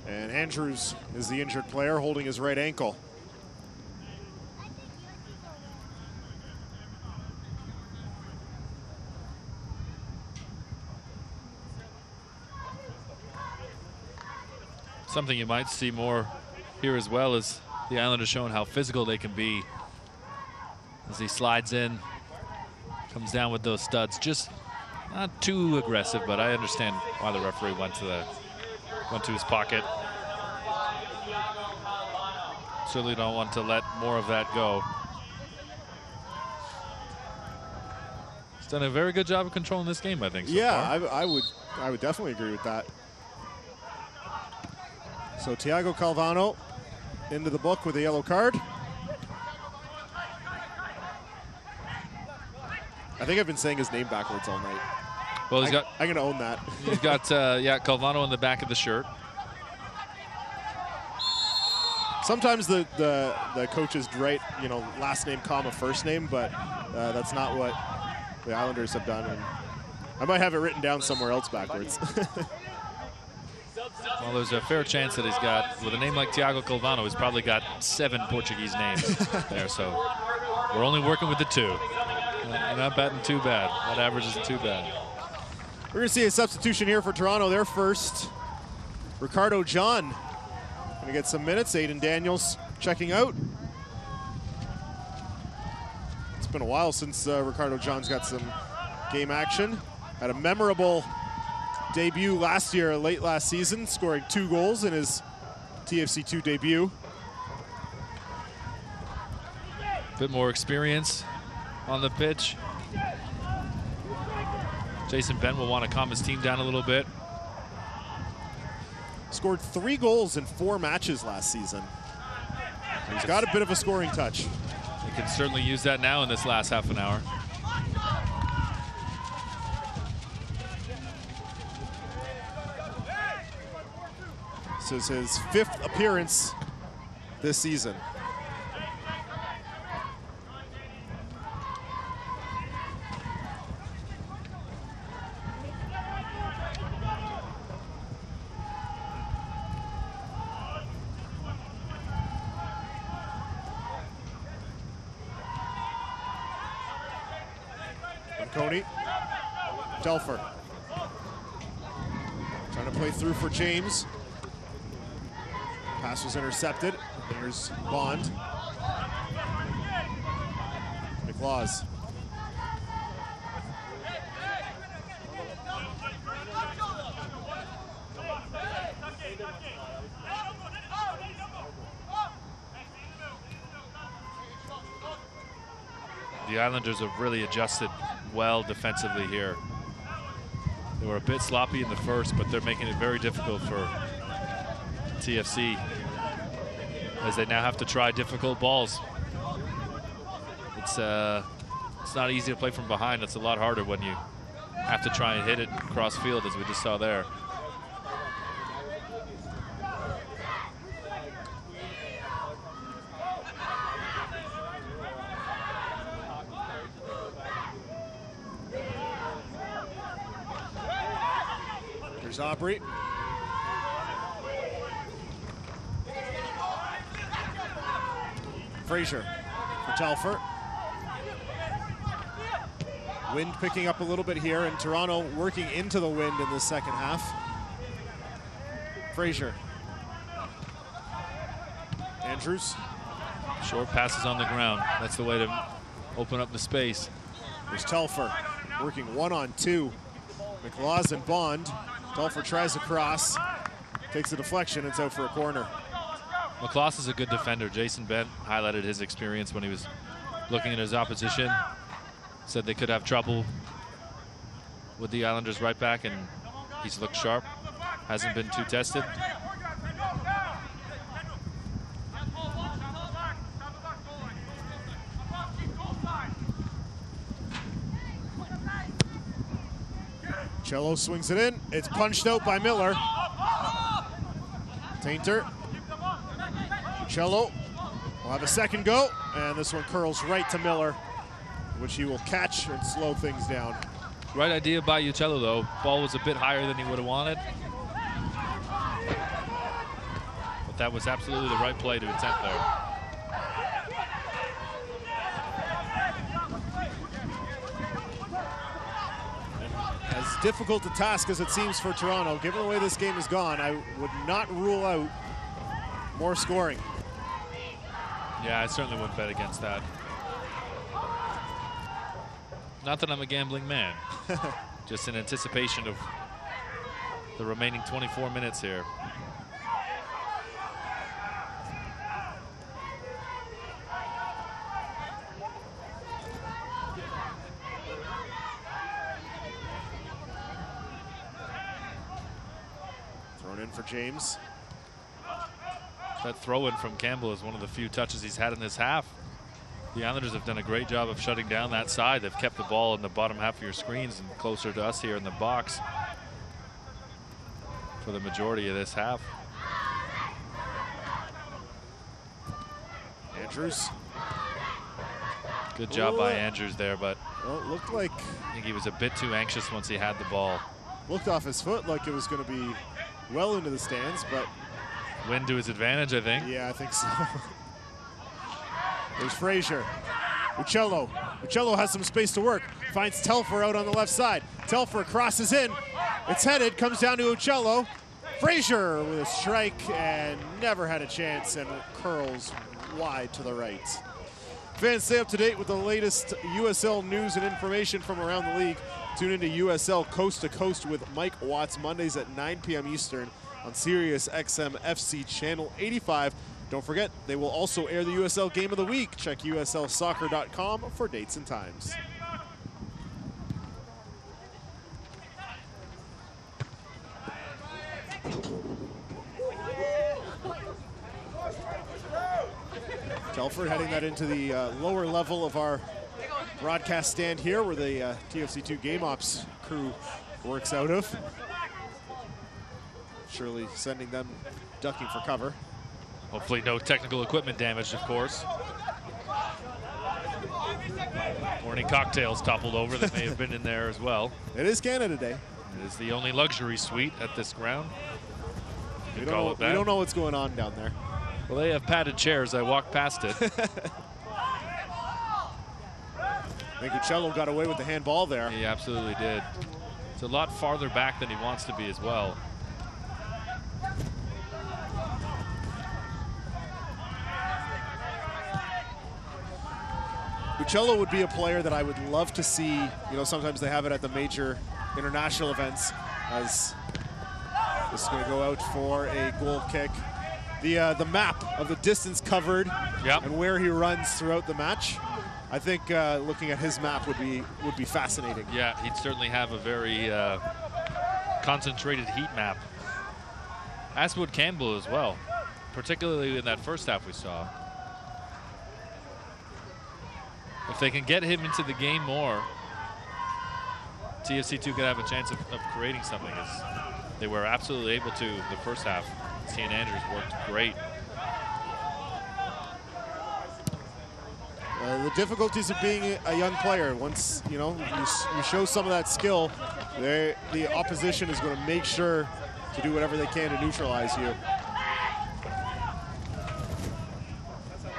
And Andrews is the injured player, holding his right ankle. Something you might see more here as well is the Islanders showing how physical they can be. As he slides in, comes down with those studs. Just not too aggressive, but I understand why the referee went to his pocket. Certainly don't want to let more of that go. He's done a very good job of controlling this game, I think. So far. I would definitely agree with that. So Thiago Calvano into the book with a yellow card. I think I've been saying his name backwards all night. Well, I'm gonna own that. He's got Calvano on the back of the shirt. Sometimes the coaches write, last name, comma, first name, but that's not what the Islanders have done. And I might have it written down somewhere else backwards. Well, there's a fair chance that he's got, with a name like Thiago Calvano, he's probably got 7 Portuguese names there. So we're only working with the 2. You're not batting too bad. That average isn't too bad. We're going to see a substitution here for Toronto. Their first, Ricardo John. Going to get some minutes. Aiden Daniels checking out. It's been a while since Ricardo John's got some game action. Had a memorable debut last year, late last season, scoring 2 goals in his TFC2 debut. Bit more experience on the pitch. Jason Ben will want to calm his team down a little bit. Scored 3 goals in 4 matches last season. He's got a bit of a scoring touch. He can certainly use that now in this last half an hour. This is his 5th appearance this season. Coney, Telfer, trying to play through for James. Pass was intercepted. There's Bond. McLaws. The Islanders have really adjusted well defensively here. They were a bit sloppy in the first, but they're making it very difficult for TFC as they now have to try difficult balls. It's not easy to play from behind. It's a lot harder when you have to try and hit it cross field, as we just saw there. Here's Aubrey. Frazier for Telfer. Wind picking up a little bit here, and Toronto working into the wind in the second half. Frazier. Andrews. Short passes on the ground. That's the way to open up the space. There's Telfer working 1-on-2. McLaws and Bond. Telfer tries a cross, takes a deflection, it's out for a corner. McLaws is a good defender. Jason Bent highlighted his experience when he was looking at his opposition. Said they could have trouble with the Islanders right back, and he's looked sharp. Hasn't been too tested. Cello swings it in. It's punched out by Miller. Tainter. Cello will have a second go, and this one curls right to Miller, which he will catch and slow things down. Right idea by Uccello, though. Ball was a bit higher than he would have wanted. But that was absolutely the right play to attempt there. As difficult a task as it seems for Toronto, given the way this game has gone, I would not rule out more scoring. Yeah, I certainly wouldn't bet against that. Not that I'm a gambling man, just in anticipation of the remaining 24 minutes here. Thrown in for James. That throw-in from Campbell is one of the few touches he's had in this half. The Islanders have done a great job of shutting down that side. They've kept the ball in the bottom half of your screens and closer to us here in the box for the majority of this half. Andrews. Good job by Andrews there, but well, it looked like I think he was a bit too anxious once he had the ball. Looked off his foot like it was going to be well into the stands, but wind to his advantage, I think. Yeah, I think so. There's Frazier. Uccello. Uccello has some space to work. Finds Telfer out on the left side. Telfer crosses in. It's headed. Comes down to Uccello. Frazier with a strike and never had a chance and curls wide to the right. Fans, stay up to date with the latest USL news and information from around the league. Tune into USL Coast to Coast with Mike Watts Mondays at 9 p.m. Eastern on Sirius XM FC Channel 85. Don't forget, they will also air the USL Game of the Week. Check uslsoccer.com for dates and times. Telfer heading that into the lower level of our broadcast stand here, where the TFC2 Game Ops crew works out of. Surely sending them ducking for cover. Hopefully no technical equipment damage, of course. Morning cocktails toppled over that may have been in there as well. It is Canada Day. It is the only luxury suite at this ground. We don't know what's going on down there. Well, they have padded chairs. I walked past it. Mancucello got away with the handball there. He absolutely did. It's a lot farther back than he wants to be as well. Mancucello would be a player that I would love to see. You know, sometimes they have it at the major international events, as this is going to go out for a goal kick. The map of the distance covered and where he runs throughout the match. I think looking at his map would be fascinating. Yeah, he'd certainly have a very concentrated heat map. As would Campbell as well, particularly in that first half we saw. If they can get him into the game more, TFC2 could have a chance of creating something, as they were absolutely able to the first half. St. Andrews worked great. The difficulties of being a young player, once you show some of that skill, the opposition is going to make sure to do whatever they can to neutralize you.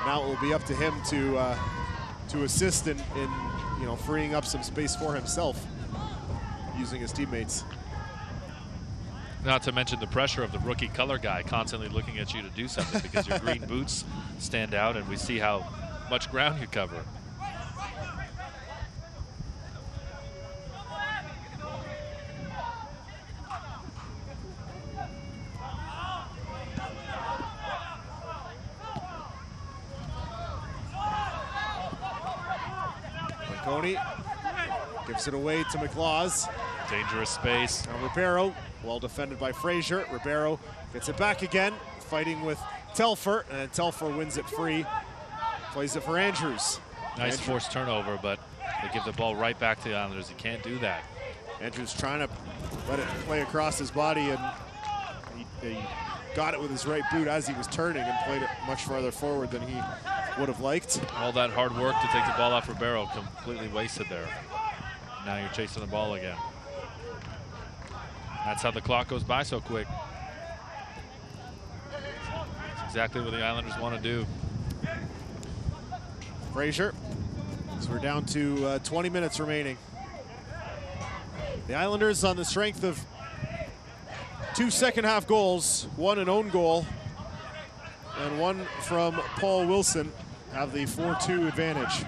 Now it will be up to him to assist in freeing up some space for himself using his teammates. Not to mention the pressure of the rookie color guy constantly looking at you to do something because your green boots stand out, and we see how much ground you cover. Marconi gives it away to McLaws. Dangerous space. Now Ribeiro, well defended by Frazier. Ribeiro gets it back again, fighting with Telfer, and Telfer wins it free. Plays it for Andrews. Nice forced turnover, but they give the ball right back to the Islanders. You can't do that. Andrews trying to let it play across his body, and he got it with his right boot as he was turning and played it much farther forward than he would have liked. All that hard work to take the ball off Ribeiro completely wasted there. Now you're chasing the ball again. That's how the clock goes by so quick. That's exactly what the Islanders want to do. Frazier, so we're down to 20 minutes remaining. The Islanders, on the strength of 2 second-half goals, one an own goal, and one from Paul Wilson, have the 4-2 advantage.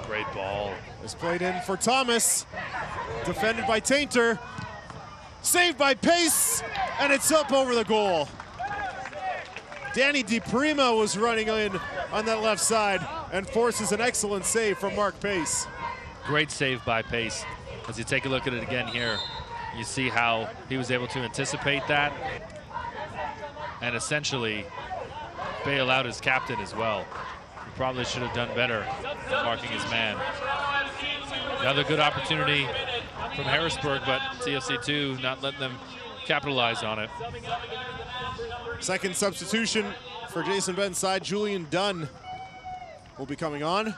Great ball. It's played in for Thomas, defended by Tainter, saved by Pace, and it's up over the goal. Danny DiPrima was running in on that left side and forces an excellent save from Mark Pace. Great save by Pace. As you take a look at it again here, you see how he was able to anticipate that and essentially bail out his captain as well. He probably should have done better marking his man. Another good opportunity from Harrisburg, but TFC2 not letting them capitalize on it. Second substitution for Jason Benn's side, Julian Dunn will be coming on.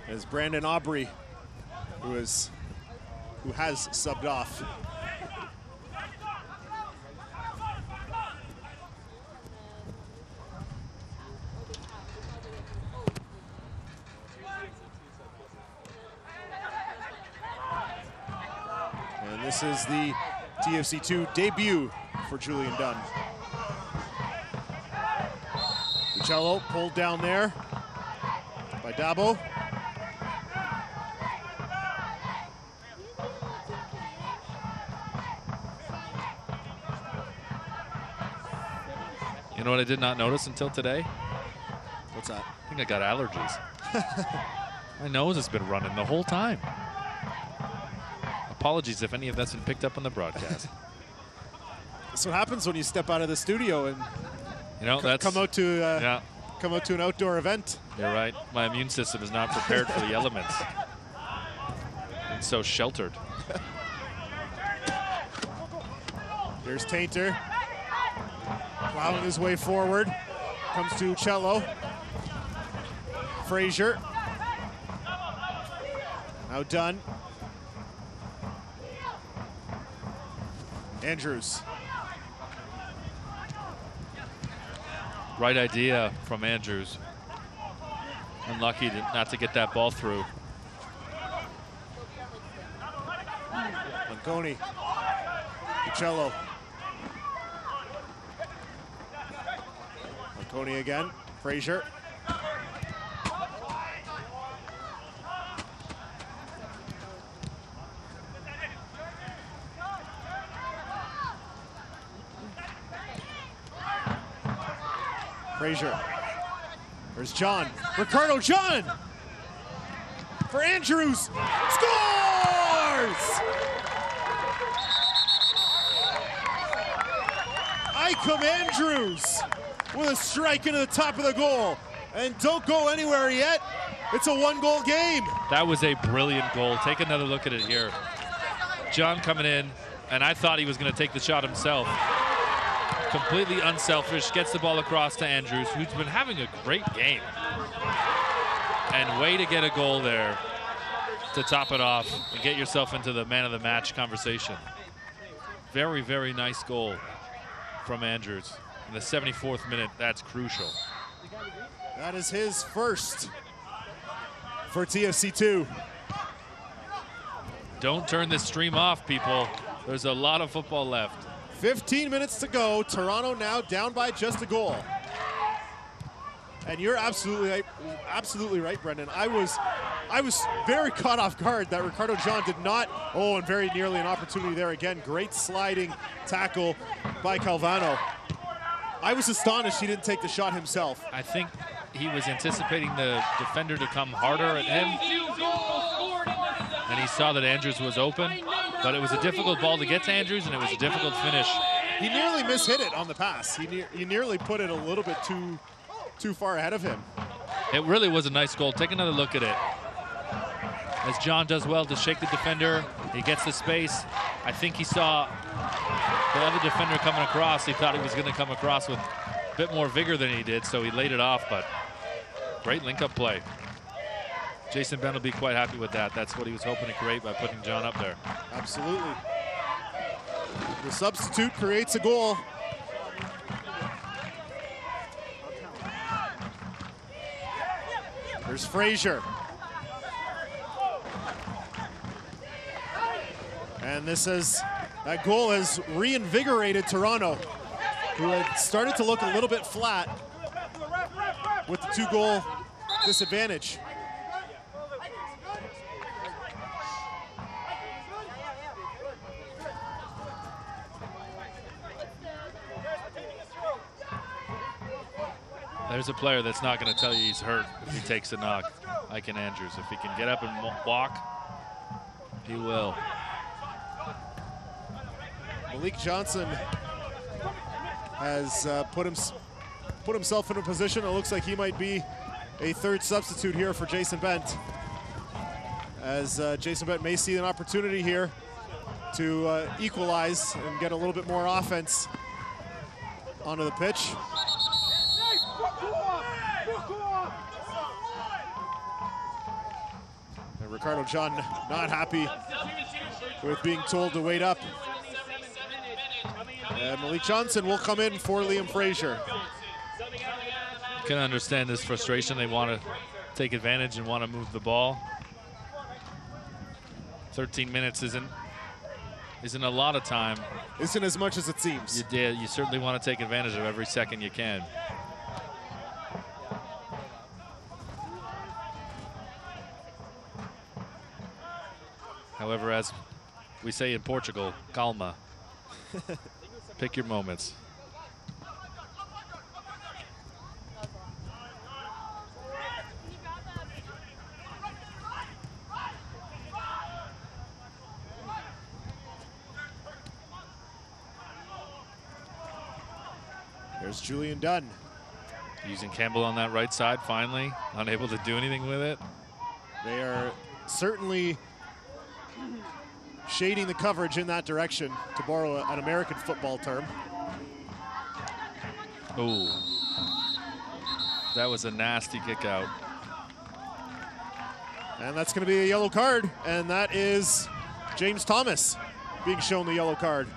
As Brandon Aubrey, who has subbed off. And this is the TFC2 debut for Julian Dunn. Uccello pulled down there by Dabo. You know what I did not notice until today? What's that? I think I got allergies. My nose has been running the whole time. Apologies if any of that's been picked up on the broadcast. That's what happens when you step out of the studio and come out to an outdoor event. You're right. My immune system is not prepared for the elements. It's so sheltered. Here's Tainter. Plowing his way forward. Comes to Cello. Frazier. Now Dunn. Andrews. Right idea from Andrews. Unlucky not to get that ball through. Monconi. Cello. Monconi again. Frazier. Frazier. There's John. Ricardo John! For Andrews. Scores! Icom Andrews with a strike into the top of the goal. And don't go anywhere yet. It's a 1-goal game. That was a brilliant goal. Take another look at it here. John coming in, and I thought he was going to take the shot himself. Completely unselfish, gets the ball across to Andrews, who's been having a great game. And way to get a goal there to top it off and get yourself into the man of the match conversation. Very, very nice goal from Andrews. In the 74th minute, that's crucial. That is his first for TFC2. Don't turn this stream off, people. There's a lot of football left. 15 minutes to go. Toronto now down by just a goal. And you're absolutely right, Brendan. I was very caught off guard that Ricardo John did not. Oh, and very nearly an opportunity there again. Great sliding tackle by Calvano. I was astonished he didn't take the shot himself. I think he was anticipating the defender to come harder at him. And he saw that Andrews was open. But it was a difficult ball to get to Andrews, and it was a difficult finish. He nearly mishit it on the pass. He nearly put it a little bit too far ahead of him. It really was a nice goal. Take another look at it. As John does well to shake the defender, he gets the space. I think he saw the other defender coming across. He thought he was going to come across with a bit more vigor than he did, so he laid it off, but great link-up play. Jason Bent will be quite happy with that. That's what he was hoping to create by putting John up there. Absolutely. The substitute creates a goal. There's Frazier. And that goal has reinvigorated Toronto, who had started to look a little bit flat with the 2-goal disadvantage. There's a player that's not going to tell you he's hurt if he takes a knock, Icon Andrews. If he can get up and walk, he will. Malik Johnson has put himself in a position. It looks like he might be a third substitute here for Jason Bent, as Jason Bent may see an opportunity here to equalize and get a little bit more offense onto the pitch. And Ricardo John not happy with being told to wait up. And Malik Johnson will come in for Liam Frazier. You can understand this frustration. They want to take advantage and want to move the ball. 13 minutes isn't a lot of time. Isn't as much as it seems. You certainly want to take advantage of every second you can. However, as we say in Portugal, calma. Pick your moments. There's Julian Dunn. Using Campbell on that right side, finally. Unable to do anything with it. They are certainly shading the coverage in that direction, to borrow an American football term. Oh, that was a nasty kick out. And that's going to be a yellow card, and that is James Thomas being shown the yellow card.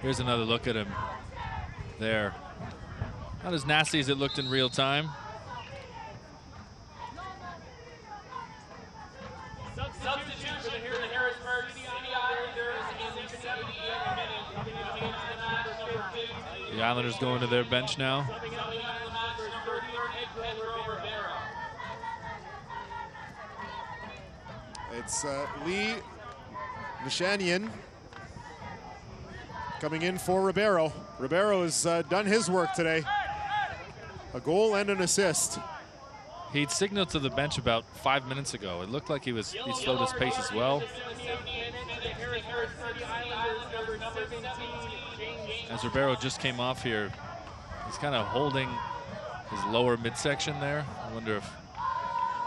Here's another look at him there. Not as nasty as it looked in real time. Substitution here in the Harrisburg City Islanders in the 78th minute. The Islanders going to their bench now. It's Lee Nishanian coming in for Ribeiro. Ribeiro has done his work today. A goal and an assist. He'd signaled to the bench about 5 minutes ago. It looked like he slowed his pace as well. As Ribeiro just came off here, he's kind of holding his lower midsection there. I wonder if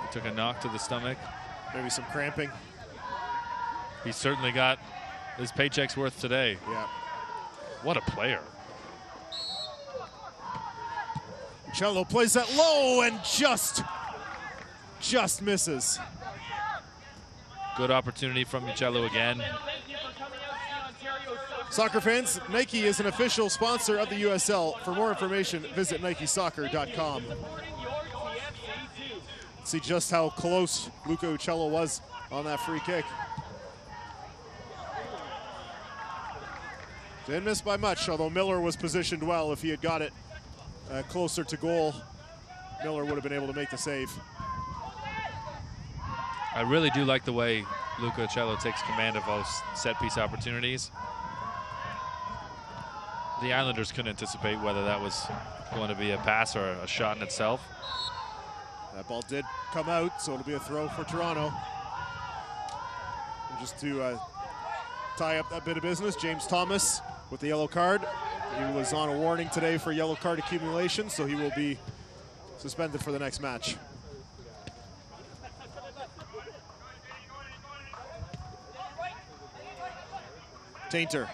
he took a knock to the stomach. Maybe some cramping. He certainly got his paycheck's worth today. Yeah. What a player. Cello plays that low and just misses. Good opportunity from Uccello again. Soccer fans, Nike is an official sponsor of the USL. For more information, visit NikeSoccer.com. See just how close Luca Uccello was on that free kick. Didn't miss by much, although Miller was positioned well. If he had got it closer to goal, Miller would have been able to make the save. I really do like the way Luca Uccello takes command of those set-piece opportunities. The Islanders couldn't anticipate whether that was going to be a pass or a shot in itself. That ball did come out, so it'll be a throw for Toronto. And just to tie up that bit of business, James Thomas with the yellow card. He was on a warning today for yellow card accumulation, so he will be suspended for the next match. Tainter.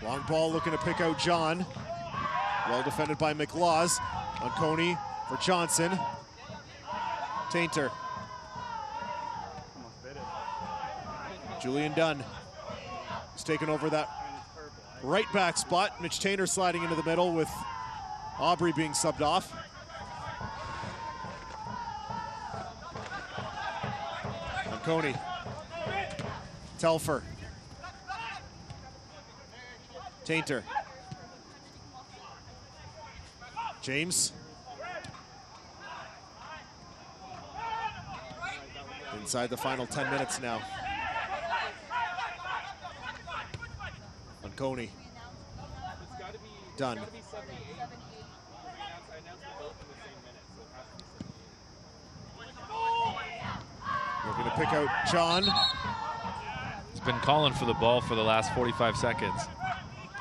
Long ball looking to pick out John. Well defended by McLaws. On Coney for Johnson. Tainter. Julian Dunn. He's taken over that right back spot. Mitch Tainter sliding into the middle with Aubrey being subbed off. On Coney. Telfer. Tainter. James. Inside the final 10 minutes now. On Coney. Done. Looking to pick out John. He's been calling for the ball for the last 45 seconds.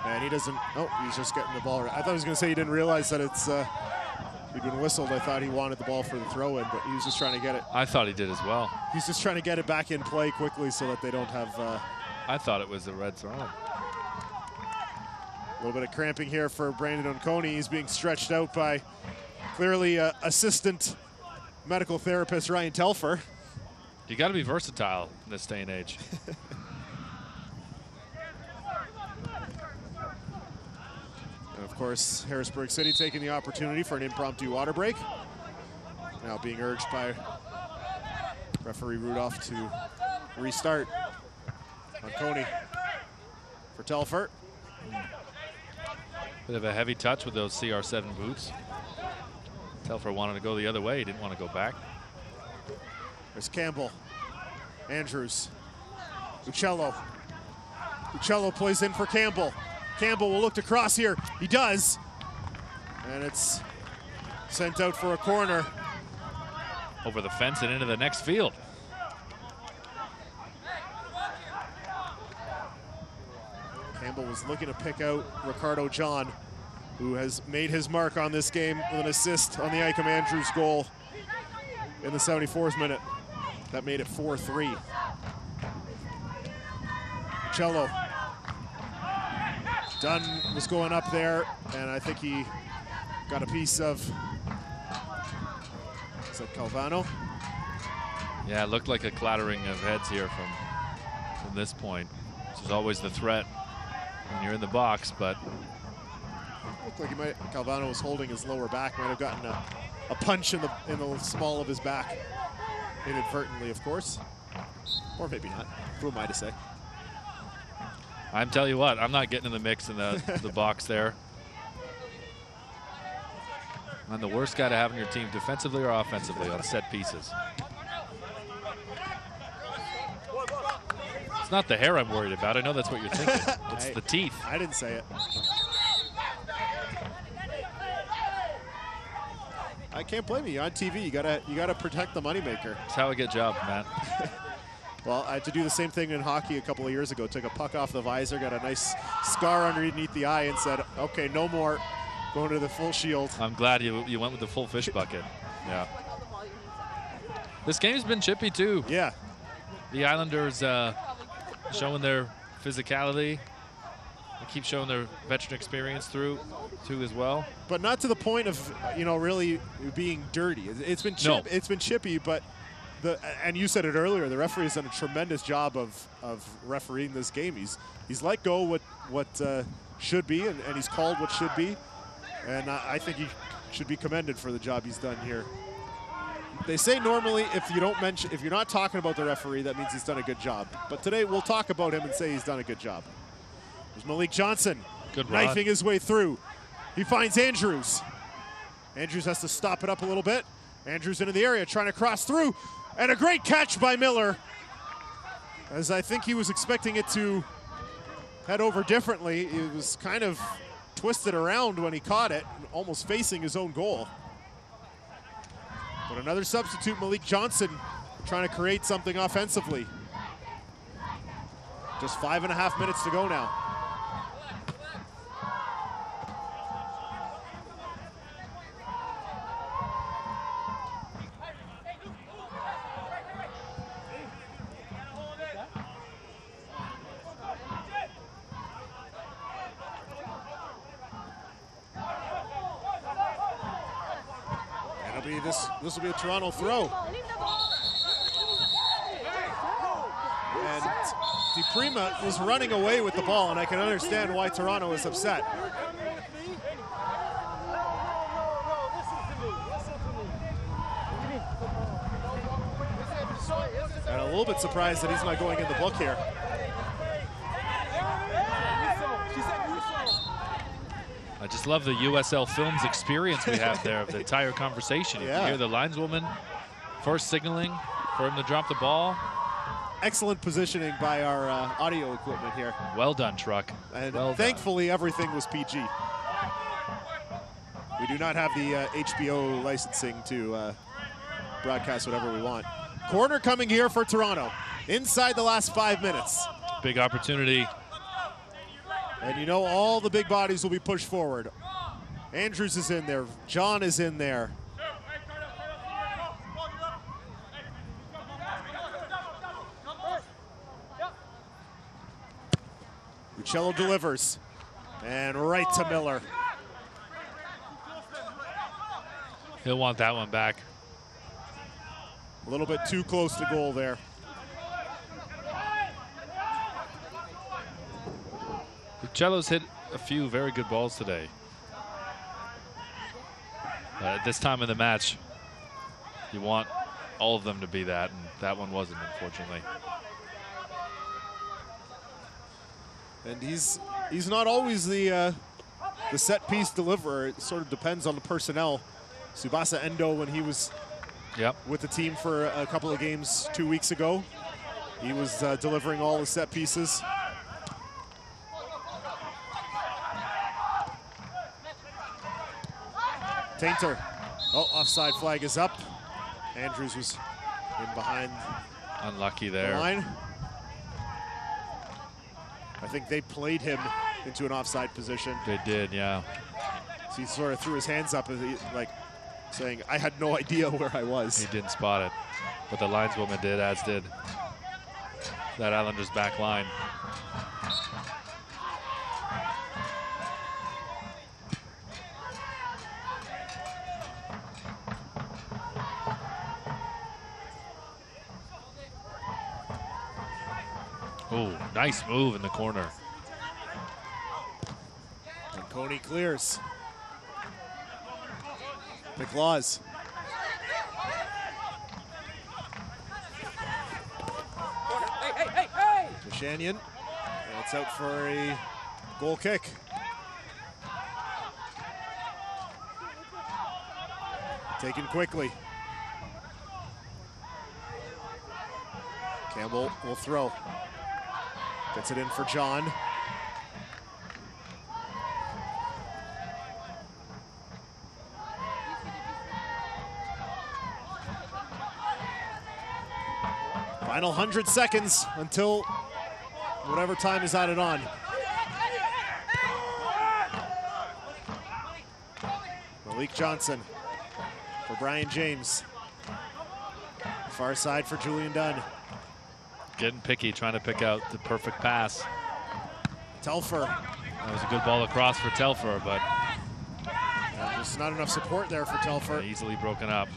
And he doesn't, oh, he's just getting the ball. I thought he was going to say he didn't realize that it's, he'd been whistled. I thought he wanted the ball for the throw-in, but he was just trying to get it. I thought he did as well. He's just trying to get it back in play quickly so that they don't have... I thought it was a red throw. A little bit of cramping here for Brandon Onconi. He's being stretched out by clearly assistant medical therapist Ryan Telfer. You got to be versatile in this day and age. And of course, Harrisburg City taking the opportunity for an impromptu water break. Now being urged by referee Rudolph to restart. Onconi for Telfer. Bit of a heavy touch with those CR7 boots. Telfer wanted to go the other way. He didn't want to go back. There's Campbell. Andrews. Uccello. Uccello plays in for Campbell. Campbell will look to cross here. He does. And it's sent out for a corner. Over the fence and into the next field. Campbell was looking to pick out Ricardo John, who has made his mark on this game with an assist on the Icom Andrews goal in the 74th minute. That made it 4-3. Cello. Dunn was going up there, and I think he got a piece of, is that Calvano? Yeah, it looked like a clattering of heads here from this point. This is always the threat when you're in the box, but Looked like Calvano was holding his lower back, might have gotten a punch in the small of his back, inadvertently, of course, or maybe not. Who am I to say? I'm telling you what, I'm not getting in the mix in the box there. I'm the worst guy to have in your team, defensively or offensively, on set pieces. It's not the hair I'm worried about. I know that's what you're thinking. It's the teeth. I didn't say it. I can't blame you. On TV, you gotta protect the moneymaker. That's how I get jobs, Matt. Well, I had to do the same thing in hockey a couple of years ago. Took a puck off the visor, got a nice scar underneath the eye, and said, "Okay, no more. Going to the full shield." I'm glad you went with the full fish bucket. Yeah. This game's been chippy too. Yeah. The Islanders showing their physicality. They keep showing their veteran experience through too as well. But not to the point of really being dirty. It's been it's been chippy, but and you said it earlier, the referee has done a tremendous job of refereeing this game. He's let go what should be, and he's called what should be, and I think he should be commended for the job he's done here. They say normally if you're not talking about the referee, that means he's done a good job. But today we'll talk about him and say he's done a good job. There's Malik Johnson, good knifing his way through. He finds Andrews. Andrews has to stop it up a little bit. Andrews into the area, trying to cross through. And a great catch by Miller, as I think he was expecting it to head over differently. It was kind of twisted around when he caught it, almost facing his own goal. But another substitute, Malik Johnson, trying to create something offensively. Just 5.5 minutes to go now. This will be a Toronto throw. And DiPrima was running away with the ball, and I can understand why Toronto is upset. And a little bit surprised that he's not going in the book here. I just love the USL Films experience we have there of the entire conversation. You can hear the lineswoman first signaling for him to drop the ball. Excellent positioning by our audio equipment here. Well done, Truck. And well thankfully, everything was PG. We do not have the HBO licensing to broadcast whatever we want. Corner coming here for Toronto. Inside the last 5 minutes. Big opportunity. And all the big bodies will be pushed forward. Andrews is in there. John is in there. Uccello delivers. And right to Miller. He'll want that one back. A little bit too close to goal there. Uccello's hit a few very good balls today. At this time in the match, you want all of them to be that, and that one wasn't, unfortunately. And he's not always the set piece deliverer. It sort of depends on the personnel. Tsubasa Endo, when he was with the team for a couple of games 2 weeks ago, he was delivering all the set pieces. Tainter. Oh, offside flag is up. Andrews was in behind. Unlucky there. The line. I think they played him into an offside position. They did, yeah. So he sort of threw his hands up, as like saying, I had no idea where I was. He didn't spot it, but the lineswoman did, as did that Islanders back line. Oh, nice move in the corner. And Coney clears. McLaws. Mashanian. And it's out for a goal kick. Taken quickly. Campbell will throw. Gets it in for John. Final 100 seconds until whatever time is added on. Malik Johnson for Brian James. Far side for Julian Dunn. Getting picky, trying to pick out the perfect pass. Telfer. That was a good ball across for Telfer, but just not enough support there for Telfer. Easily broken up.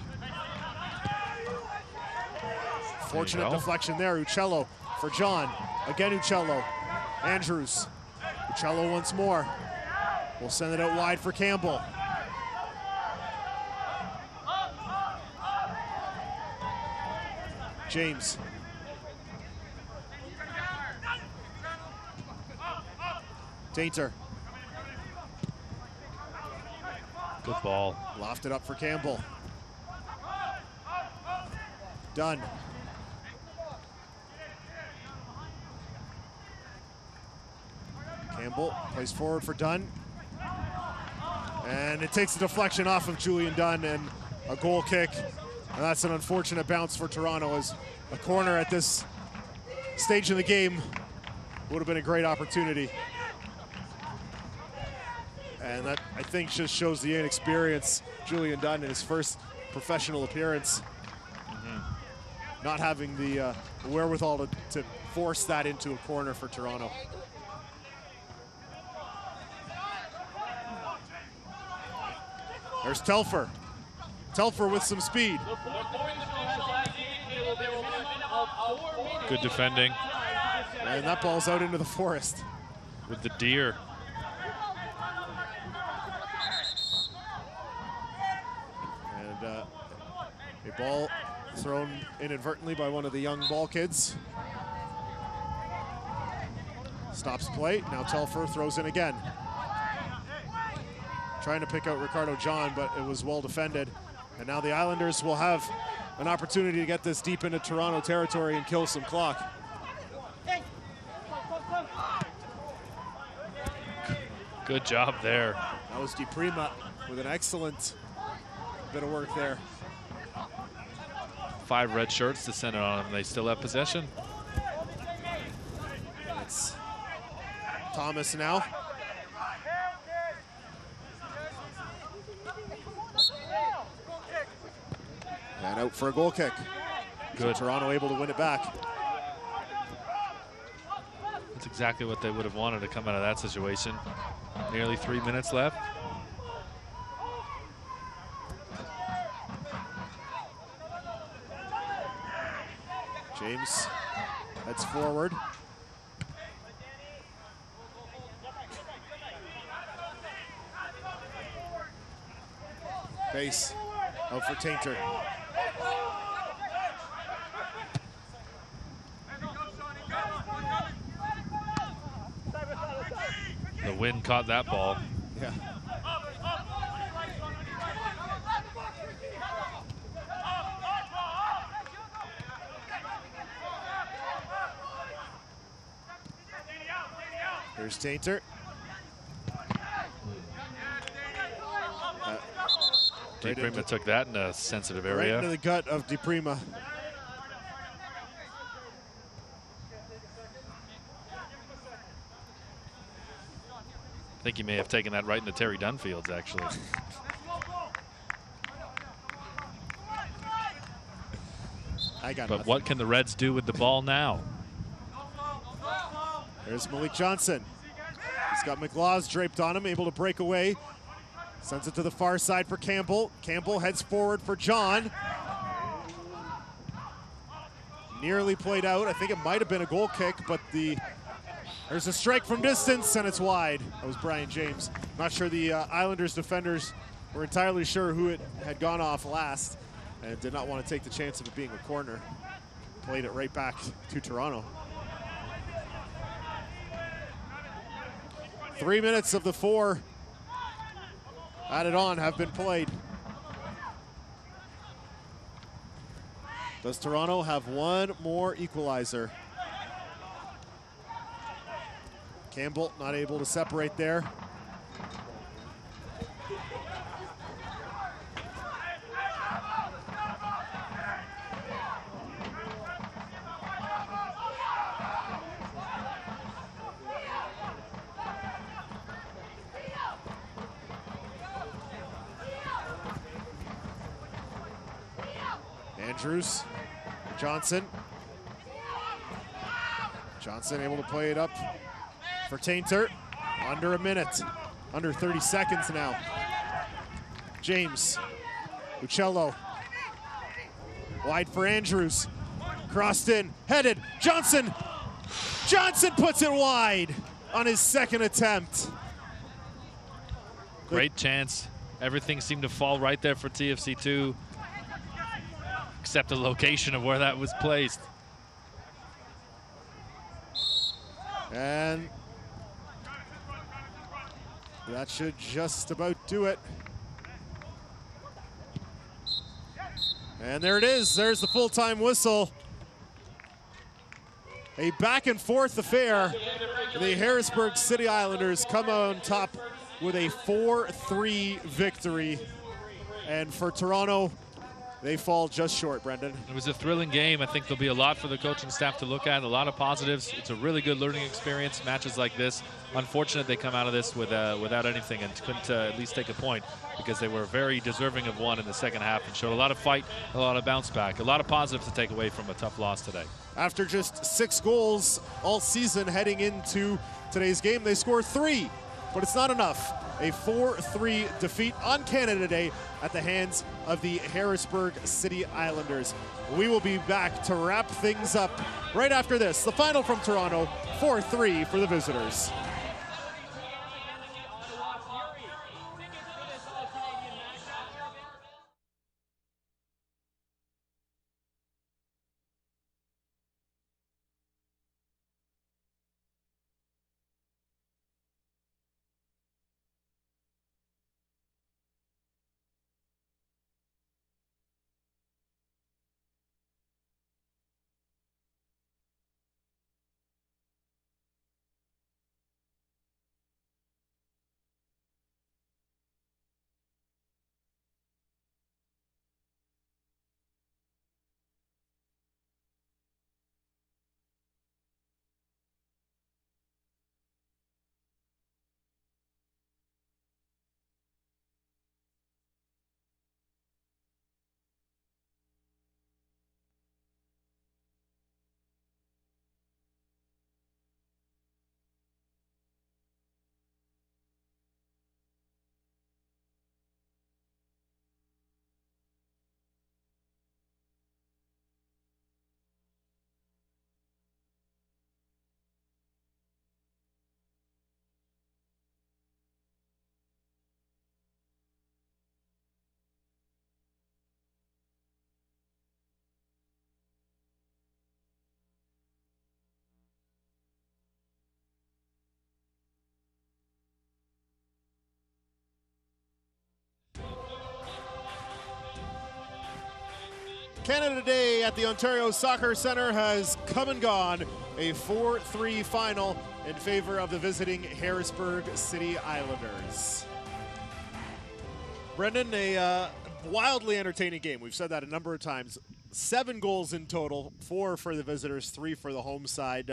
Fortunate deflection there. Uccello for John. Again Uccello. Andrews. Uccello once more. We'll send it out wide for Campbell. James. Tainter. Good ball. Lofted up for Campbell. Dunn. Campbell plays forward for Dunn. And it takes the deflection off of Julian Dunn and a goal kick. And that's an unfortunate bounce for Toronto, as a corner at this stage of the game would have been a great opportunity. And that, I think, just shows the inexperience Julian Dunn in his first professional appearance. Not having the wherewithal to force that into a corner for Toronto. There's Telfer. Telfer with some speed. Good defending. And that ball's out into the forest. With the deer. And a ball thrown inadvertently by one of the young ball kids. Stops play. Now Telfer throws in again. Trying to pick out Ricardo John, but it was well defended. And now the Islanders will have an opportunity to get this deep into Toronto territory and kill some clock. Good job there. That was DiPrima with an excellent bit of work there. 5 red shirts to send it on them. They still have possession. It's Thomas now. And out for a goal kick. Good. So Toronto able to win it back. That's exactly what they would have wanted to come out of that situation. Nearly 3 minutes left. James heads forward. Base out for Tainter. The wind caught that ball. Yeah. Here's Tainter. DiPrima took that in a sensitive Right area. into the gut of DiPrima. I think he may have taken that right into Terry Dunfield's, actually. But what can the Reds do with the ball now? There's Malik Johnson. He's got McLaws draped on him, able to break away. Sends it to the far side for Campbell. Campbell heads forward for John. Nearly played out. I think it might have been a goal kick, but there's a strike from distance, and it's wide. That was Brian James. Not sure the Islanders defenders were entirely sure who it had gone off last, and did not want to take the chance of it being a corner. Played it right back to Toronto. 3 minutes of the 4 added on have been played. Does Toronto have one more equalizer? Campbell not able to separate there. Andrews, Johnson. Johnson able to play it up for Tainter. Under a minute, under 30 seconds now. James, Uccello. Wide for Andrews. Crossed in, headed, Johnson. Johnson puts it wide on his second attempt. Great chance. Everything seemed to fall right there for TFC2. Except the location of where that was placed. And that should just about do it. And there it is. There's the full-time whistle. A back and forth affair. The Harrisburg City Islanders come on top with a 4-3 victory. And for Toronto, they fall just short, Brendan. It was a thrilling game. I think there'll be a lot for the coaching staff to look at, a lot of positives. It's a really good learning experience, matches like this. Unfortunate they come out of this without anything and couldn't at least take a point, because they were very deserving of one in the second half and showed a lot of fight, a lot of bounce back, a lot of positives to take away from a tough loss today. After just 6 goals all season heading into today's game, they score 3, but it's not enough. A 4-3 defeat on Canada Day at the hands of the Harrisburg City Islanders. We will be back to wrap things up right after this. The final from Toronto, 4-3 for the visitors. Canada Day at the Ontario Soccer Centre has come and gone. A 4-3 final in favor of the visiting Harrisburg City Islanders. Brendan, a wildly entertaining game. We've said that a number of times. 7 goals in total, 4 for the visitors, 3 for the home side.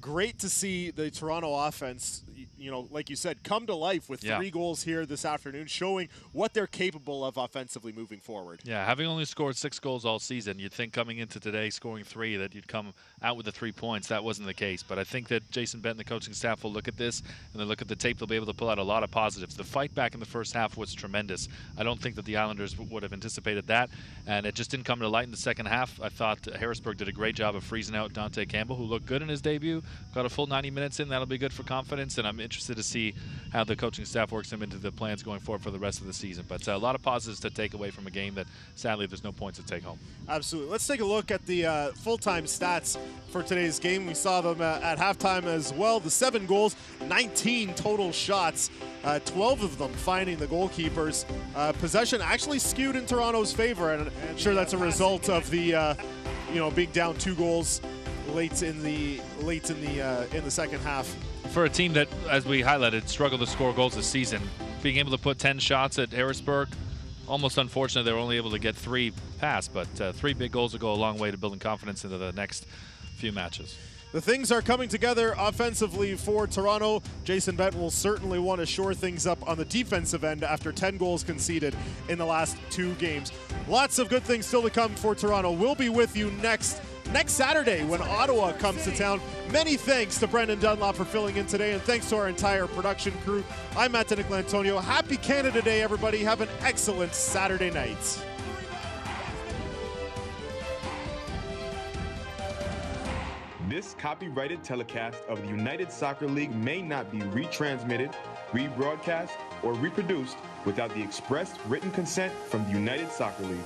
Great to see the Toronto offense, you know, like you said, come to life with 3 goals here this afternoon, showing what they're capable of offensively moving forward. Yeah, having only scored 6 goals all season, you'd think coming into today scoring 3 that you'd come out with the 3 points. That wasn't the case. But I think that Jason Bent and the coaching staff will look at this, and they look at the tape, they'll be able to pull out a lot of positives. The fight back in the first half was tremendous. I don't think that the Islanders would have anticipated that, and it just didn't come to light in the second half. I thought Harrisburg did a great job of freezing out Dante Campbell, who looked good in his debut, got a full 90 minutes in. That'll be good for confidence, and I'm interested to see how the coaching staff works him into the plans going forward for the rest of the season. But a lot of positives to take away from a game that, sadly, there's no points to take home. Absolutely. Let's take a look at the full-time stats for today's game. We saw them at halftime as well. The 7 goals, 19 total shots, 12 of them finding the goalkeepers. Possession actually skewed in Toronto's favor, and I'm sure that's a result of the being down 2 goals late in the second half. For a team that, as we highlighted, struggled to score goals this season, being able to put 10 shots at Harrisburg, almost unfortunate they were only able to get 3 past, but 3 big goals will go a long way to building confidence into the next few matches. The things are coming together offensively for Toronto. Jason Bent will certainly want to shore things up on the defensive end after 10 goals conceded in the last 2 games. Lots of good things still to come for Toronto. We'll be with you next Saturday when Ottawa comes to town. Many thanks to Brendan Dunlop for filling in today, and thanks to our entire production crew. I'm Matt Antonio. Happy Canada Day, everybody. Have an excellent Saturday night. This copyrighted telecast of the United Soccer League may not be retransmitted, rebroadcast, or reproduced without the express written consent from the United Soccer League.